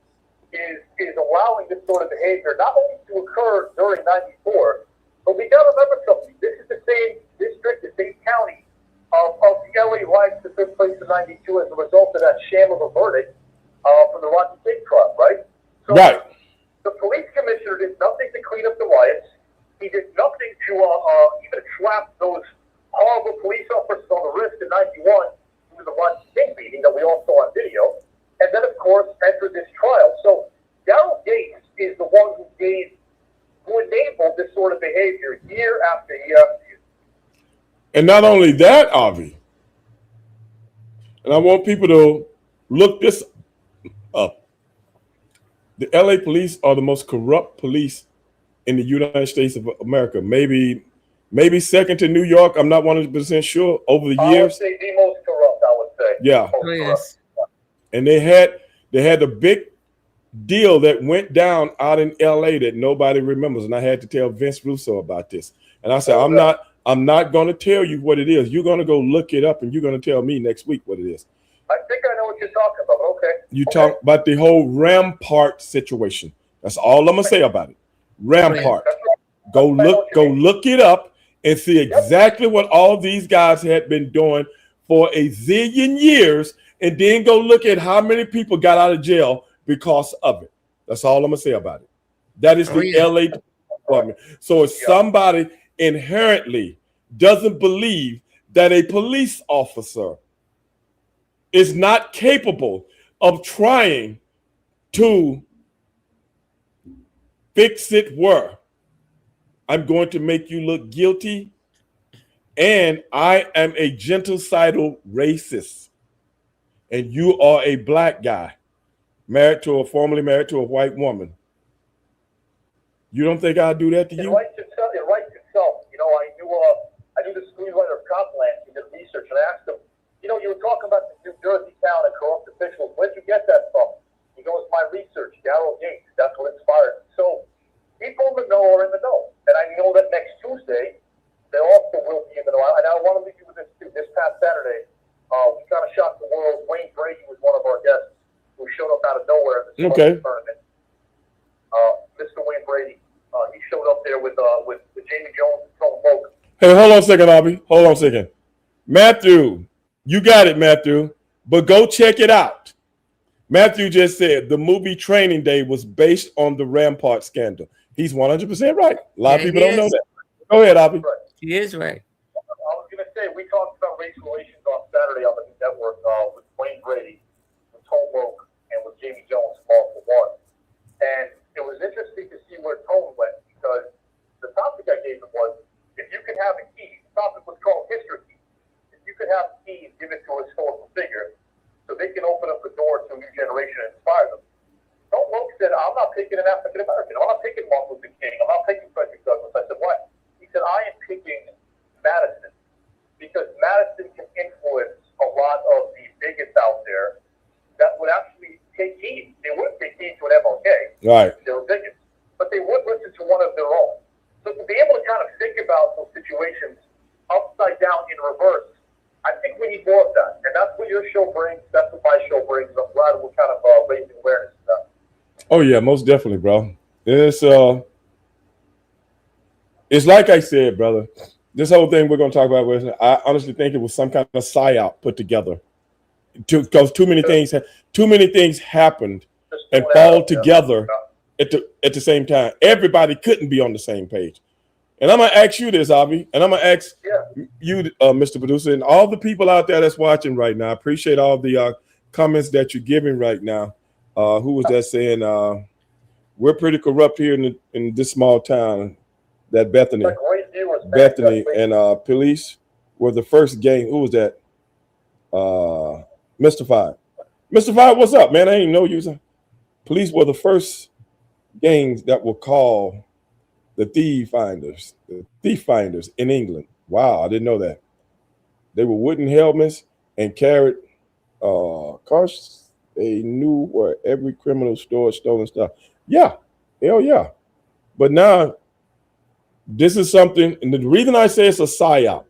is allowing this sort of behavior, not only to occur during 94, but we got to remember something. This is the same district, the same county of the LA riots that took place in 92 as a result of that sham of a verdict from the Rodney King trial, right? So right. The police commissioner did nothing to clean up the riots. He did nothing to even slap those horrible police officers on the wrist in 91 through the Rodney King meeting that we all saw on video. And then, of course, entered this trial. So Daryl Gates is the one who enabled this sort of behavior year after year after year. And not only that, Avi, and I want people to look this up. The LA police are the most corrupt police in the United States of America. Maybe second to New York. I'm not 100% sure over the years. I would say the most corrupt, I would say. Yeah. Oh yes. And they had a big deal that went down out in LA that nobody remembers. And I had to tell Vince Russo about this. And I said, I'm not going to tell you what it is. You're going to go look it up and you're going to tell me next week what it is. I think I know what you're talking about. Okay. You talk about the whole Rampart situation. That's all I'm going to say about it. Rampart. Go look it up and see exactly what all these guys had been doing for a zillion years. And then go look at how many people got out of jail because of it. That's all I'm going to say about it. That is the LA department. So if somebody inherently doesn't believe that a police officer is not capable of trying to fix it where I'm going to make you look guilty and I am a genocidal racist. And you are a black guy formerly married to a white woman. You don't think I'd do that to you? It writes itself. You know, I knew the screenwriter of Copland. He did research, and I asked him, you know, you were talking about the New Jersey town and corrupt officials. Where'd you get that from? He goes, my research, Daryl Gates. That's what inspired me. So people in the know are in the know. And I know that next Tuesday, they also will be in the know. And I want to leave you with this too. This past Saturday, we kind of shocked the world. Wayne Brady was one of our guests who showed up out of nowhere at this tournament. Mr. Wayne Brady, he showed up there with Jamie Jones and Tone Loc. Hey, hold on a second, Avi. Hold on a second. Matthew, you got it, Matthew. But go check it out. Matthew just said the movie Training Day was based on the Rampart scandal. He's 100% right. A lot of people don't know that. Go ahead, Avi. He is right. I was going to say, we talked about race relations on Saturday on the network with Wayne Brady, with Tone Loc, and with Jamie Jones, all for one. And it was interesting to see where Tone went because the topic I gave him was, if you can have a key, the topic was called history key. If you could have keys given to a historical figure so they can open up the door to a new generation and inspire them. Tone Loc said, I'm not picking an African American. I'm not picking Martin Luther King. I'm not picking Frederick Douglass. I said, why? He said, I am picking Madison because Madison can influence a lot of the bigots out there that would actually take heed. They wouldn't take heed to an MLK. Right. They were bigots. But they would listen to one of their own. So to be able to kind of think about those situations upside down in reverse, I think we need more of that. And that's what your show brings. That's what my show brings. I'm glad we're kind of raising awareness of that. Oh, yeah, most definitely, bro. It's like I said, brother. This whole thing we're going to talk about, I honestly think it was some kind of psyop put together. Because too many things happened and fall together at the same time. Everybody couldn't be on the same page. And I'm gonna ask you this, Avi, and I'm gonna ask you, Mr. Producer, and all the people out there that's watching right now. I appreciate all the comments that you're giving right now. Who was that saying? We're pretty corrupt here in this small town. That Bethany, and police were the first gang. Who was that? Mr. Five. Mr. Five, what's up, man? I ain't know you. Police were the first gangs that were called the thief finders in England. Wow, I didn't know that. They were wooden helmets and carried cars. They knew where every criminal stored stolen stuff. Yeah, hell yeah. But now, this is something, and the reason I say it's a psyop,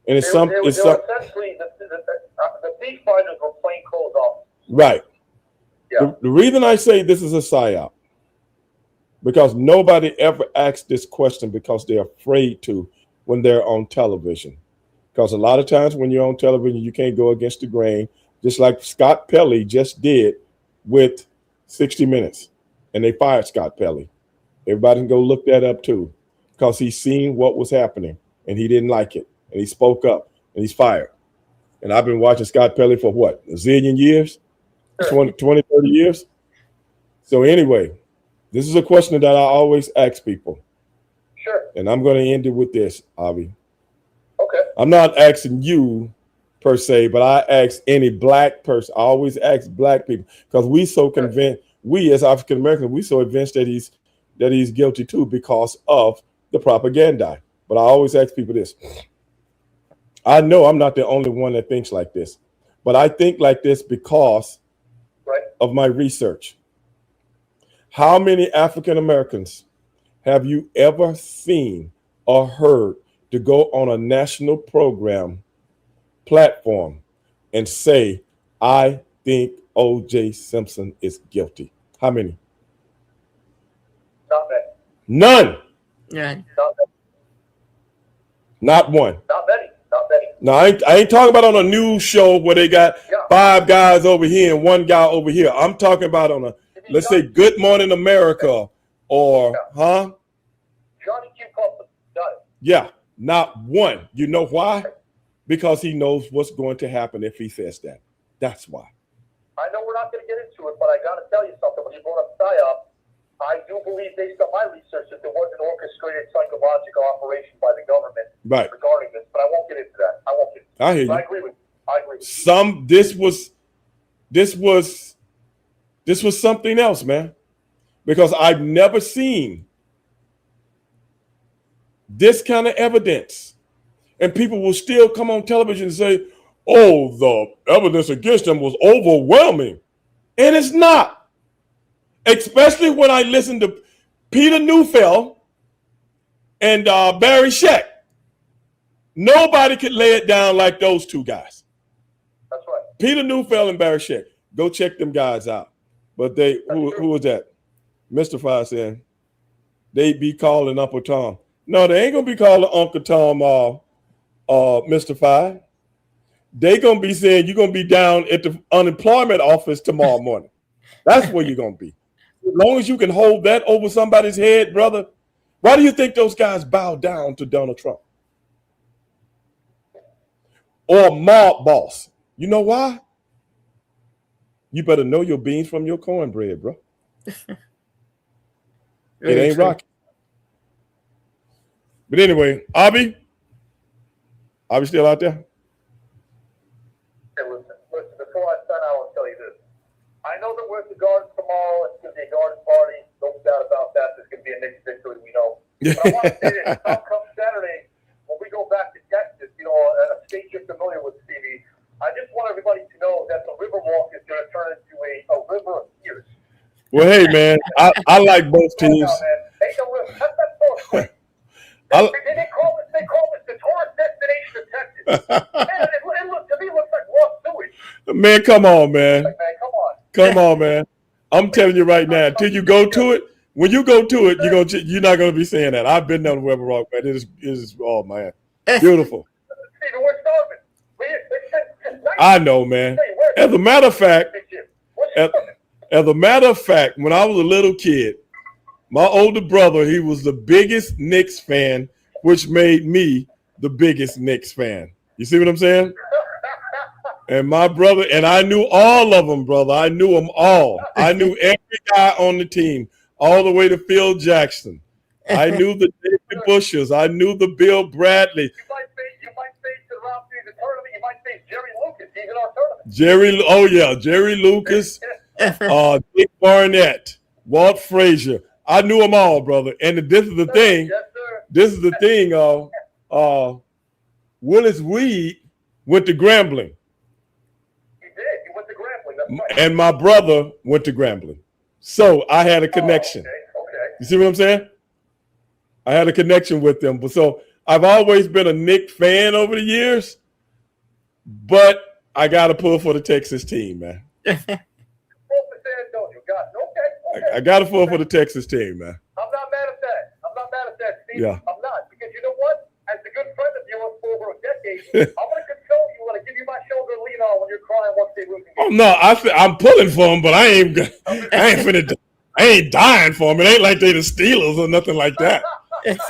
and it's something. Essentially, the thief finders were plain clothes officers. Right. Yeah. The reason I say this is a psyop, because nobody ever asks this question because they're afraid to when they're on television. Because a lot of times when you're on television, you can't go against the grain, just like Scott Pelley just did with 60 Minutes, and they fired Scott Pelley. Everybody can go look that up too, because he's seen what was happening and he didn't like it, and he spoke up and he's fired. And I've been watching Scott Pelley for what, a zillion years? 20, 30 years? So anyway, this is a question that I always ask people. Sure. And I'm going to end it with this, Avi. Okay. I'm not asking you per se, but I ask any black person. I always ask black people because we so convinced, we as African Americans, we so convinced that he's guilty too because of the propaganda. But I always ask people this. I know I'm not the only one that thinks like this, but I think like this because of my research. How many African Americans have you ever seen or heard to go on a national program platform and say, I think O.J. Simpson is guilty? How many? Not many. None. None. Not one. Not many. Not many. No, I ain't talking about on a news show where they got 5 guys over here and 1 guy over here. I'm talking about on a, let's say, Good Morning America or, Johnny Q. Copeland. Got it. Yeah, not one. You know why? Because he knows what's going to happen if he says that. That's why. I know we're not going to get into it, but I got to tell you something. When you brought up PSYOP, I do believe, based on my research, that there was an orchestrated psychological operation by the government regarding this. But I won't get into that. I won't get into I hear you. I agree with you. I agree with you. This was something else, man. Because I've never seen this kind of evidence. And people will still come on television and say, oh, the evidence against them was overwhelming. And it's not. Especially when I listen to Peter Neufeld and Barry Scheck. Nobody could lay it down like those 2 guys. That's right. Peter Neufeld and Barry Scheck. Go check them guys out. But they, who was that? Mr. Fire saying they be calling Uncle Tom. No, they ain't gonna be calling Uncle Tom Mr. Fire. They gonna be saying you're gonna be down at the unemployment office tomorrow morning. That's where you're gonna be. As long as you can hold that over somebody's head, brother. Why do you think those guys bow down to Donald Trump? Or mob boss? You know why? You better know your beans from your cornbread, bro. It ain't rocket. But anyway, Avi still out there? Hey, listen, before I sign out, I'll tell you this. I know that we're at the Garden tomorrow. It's going to be a Garden party. No doubt about that. There's going to be a Knicks victory, we know. But I want to say this. Come Saturday, when we go back to Texas, a state you're familiar with, Stevie, I just want everybody to know that the Riverwalk is going to turn into a river of tears. Well, hey, man, I like both teams. Hey, cut that so quick. They call this the tourist destination of Texas. Man, to me, it looks like raw sewage. Man, come on, man. Like, man, come on. Come on, man. I'm telling you right now, until you go to it, when you go to it, you're not going to be saying that. I've been down the River Rock, man. It is, oh, man. Beautiful. Steven, we're starving. I know, man. As a matter of fact, As a matter of fact, when I was a little kid, my older brother, he was the biggest Knicks fan, which made me the biggest Knicks fan. You see what I'm saying? And my brother, and I knew all of them, brother. I knew them all. I knew every guy on the team, all the way to Phil Jackson. I knew the David Bushes. I knew the Bill Bradley. You might face the round season tournament. You might face Jerry Lucas. He's in our tournament. Jerry Lucas, Dick Barnett, Walt Frazier. I knew them all, brother. And this is the thing. Yes, sir. This is the thing. Willis Reed went to Grambling. He did. He went to Grambling. That's right. And my brother went to Grambling. So I had a connection. Okay. You see what I'm saying? I had a connection with them. But so I've always been a Knick fan over the years, but I got to pull for the Texas team, man. Pull for San Antonio. Got it. Okay. I got to pull for the Texas team, man. I'm not mad at that. Steve. Yeah. I'm not. Because you know what? As a good friend of yours for over a decade, I'm going to console you. I'm going to give you my shoulder to lean on when you're crying once they lose. Oh no, I'm pulling for them, but I ain't dying for them. It ain't like they the Steelers or nothing like that. Well, let me ask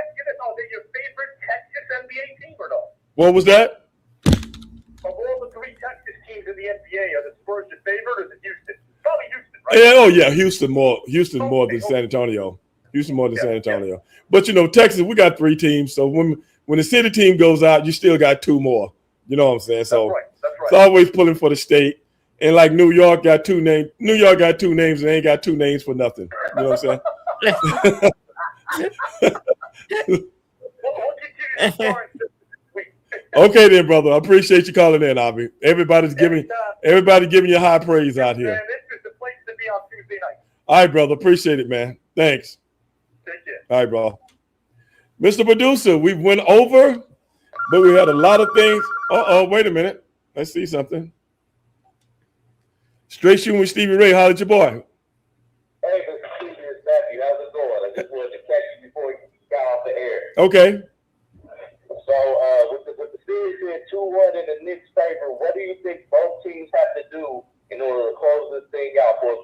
you this. Are they your favorite Texas NBA team or no? What was that? Of all the three Texas teams in the NBA, are the Spurs your favorite or is it Houston? Probably Houston, right? Yeah, oh yeah, Houston more than San Antonio. San Antonio. But you know, Texas, we got 3 teams. So when the city team goes out, you still got 2 more. You know what I'm saying? So That's right. it's always pulling for the state. And like New York got 2 names. New York got 2 names and they ain't got 2 names for nothing. You know what I'm saying? Okay then, brother. I appreciate you calling in, Avi. Everybody giving you high praise out here. Man, this is the place to be on Tuesday night. All right, brother. Appreciate it, man. Thanks. Take care. All right, bro. Mr. Producer, we went over, but we had a lot of things. Wait a minute. Let's see something. Straight Shooting with Stevie Ray. Holla at your boy. Hey, Mr. Stevie, it's Matthew. How's it going? I just wanted to catch you before you got off the air. Okay. So, with the series being 2-1 in the Knicks' favor, what do you think both teams have to do in order to close this thing out for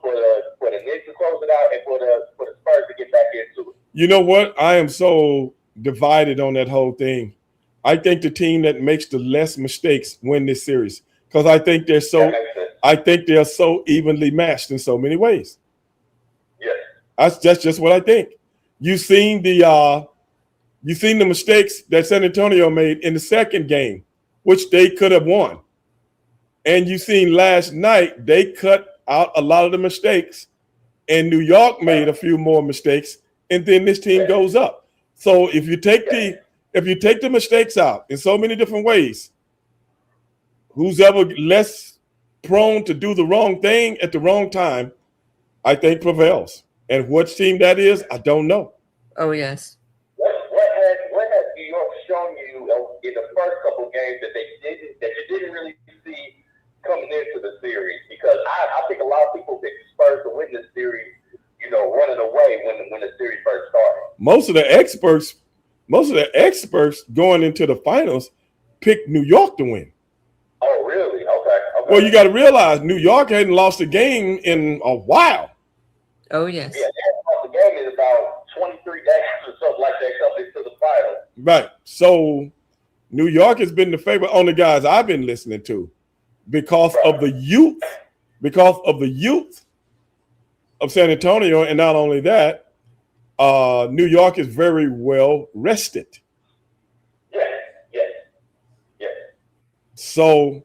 the Knicks to close it out and for the Spurs to get back into it? You know what? I am so divided on that whole thing. I think the team that makes the less mistakes win this series because I think they're so evenly matched in so many ways. Yes. That's just what I think. You've seen the mistakes that San Antonio made in the second game, which they could have won. And you've seen last night they cut out a lot of the mistakes, and New York made a few more mistakes, and then this team goes up. So if you take the mistakes out in so many different ways, who's ever less prone to do the wrong thing at the wrong time, I think prevails. And which team that is, I don't know. Oh yes. What has New York shown you in the first couple games that you didn't really see coming into the series? Because I think a lot of people picked the Spurs to win this series, running away when the series first started. Most of the experts going into the finals picked New York to win. Oh, really? Okay. Well, you got to realize New York hadn't lost a game in a while. Oh yes. Yeah, they haven't lost a game in about 23 days or something like that coming into the final. Right. So New York has been the favorite on the guys I've been listening to because of the youth of San Antonio. And not only that, New York is very well rested. Yes. So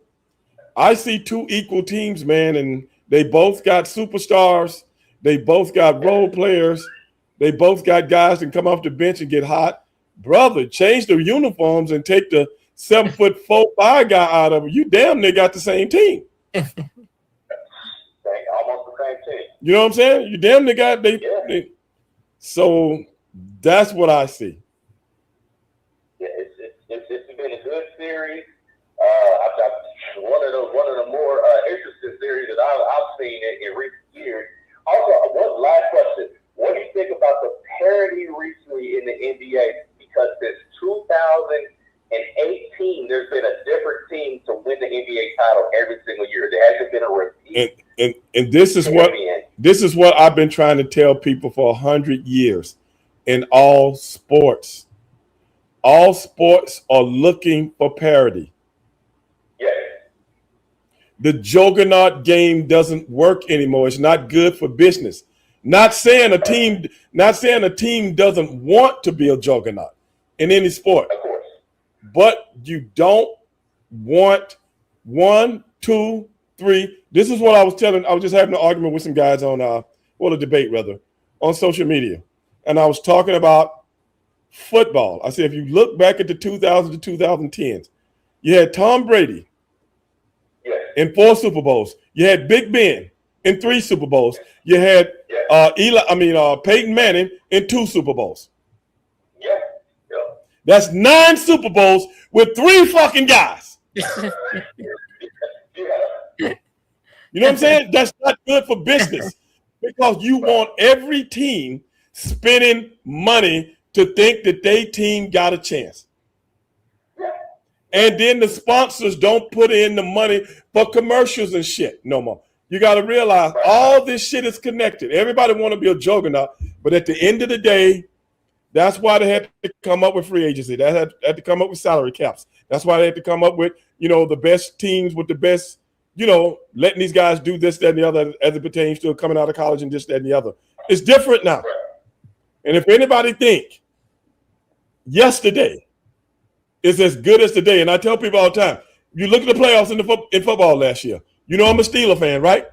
I see 2 equal teams, man, and they both got superstars. They both got role players. They both got guys that come off the bench and get hot. Brother, change the uniforms and take the 7'4" guy out of it. You damn near got the same team. Almost the same team. You know what I'm saying? You damn near got they. So that's what I see. Yeah, it's been a good series. One of the more interesting series that I've seen in recent years. Also, one last question: what do you think about the parity recently in the NBA? Because since 2018, team. There's been a different team to win the NBA title every single year. There hasn't been a repeat. And this is what I've been trying to tell people for 100 years. In all sports are looking for parity. Yes. The juggernaut game doesn't work anymore. It's not good for business. Not saying a team doesn't want to be a juggernaut in any sport. Of course. But you don't want 1, 2, 3. This is what I was telling. I was just having an argument with some guys on a debate rather, on social media. And I was talking about football. I said, if you look back at the 2000s to 2010s, you had Tom Brady in 4 Super Bowls. You had Big Ben in 3 Super Bowls. You had Peyton Manning in 2 Super Bowls. Yeah. That's 9 Super Bowls with 3 fucking guys. You know what I'm saying? That's not good for business because you want every team spending money to think that their team got a chance. And then the sponsors don't put in the money for commercials and shit no more. You got to realize all this shit is connected. Everybody want to be a juggernaut, but at the end of the day, that's why they had to come up with free agency. They had to come up with salary caps. That's why they had to come up with, the best teams with the best, letting these guys do this, that, and the other as it pertains to coming out of college and this, that, and the other. It's different now. And if anybody think yesterday is as good as today, and I tell people all the time, you look at the playoffs in football last year. I'm a Steeler fan, right?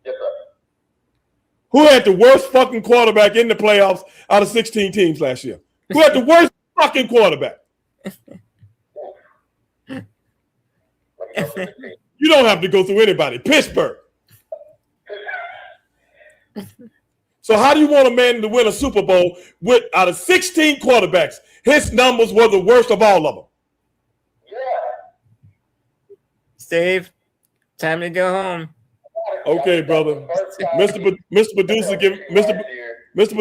Yes, sir. Who had the worst fucking quarterback in the playoffs out of 16 teams last year? Who had the worst fucking quarterback? You don't have to go through anybody. Pittsburgh. So how do you want a man to win a Super Bowl with out of 16 quarterbacks? His numbers were the worst of all of them. Yeah. Steve, time to go home. Okay, brother. Mr. Producer giving led the league in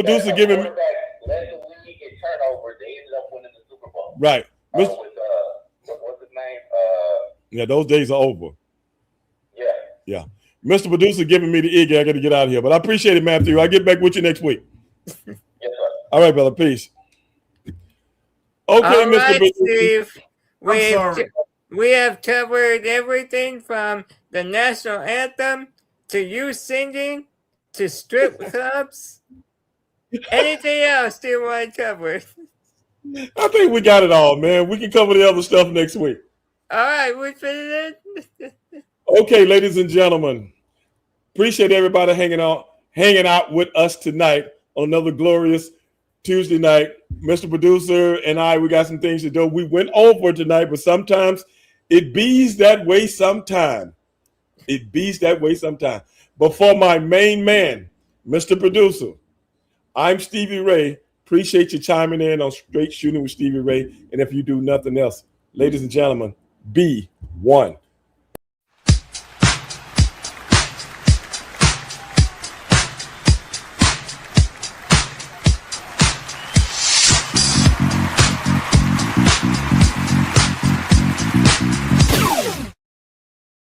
turnovers. They ended up winning the Super Bowl. Right. With what's his name? Yeah, those days are over. Yeah. Yeah. Mr. Producer giving me the egg. I got to get out of here. But I appreciate it, Matthew. I'll get back with you next week. Yes, sir. All right, brother. Peace. Okay, All Mr. right, Producer. Steve. We have covered everything from the national anthem to you singing to strip clubs. Anything else you want to cover? I think we got it all, man. We can cover the other stuff next week. All right, we finished it. Okay, ladies and gentlemen, appreciate everybody hanging out with us tonight on another glorious Tuesday night. Mr. Producer and we got some things to do. We went over tonight, but sometimes it bees that way sometime. But for my main man, Mr. Producer, I'm Stevie Ray. Appreciate you chiming in on Straight Shooting with Stevie Ray. And if you do nothing else, ladies and gentlemen, be one.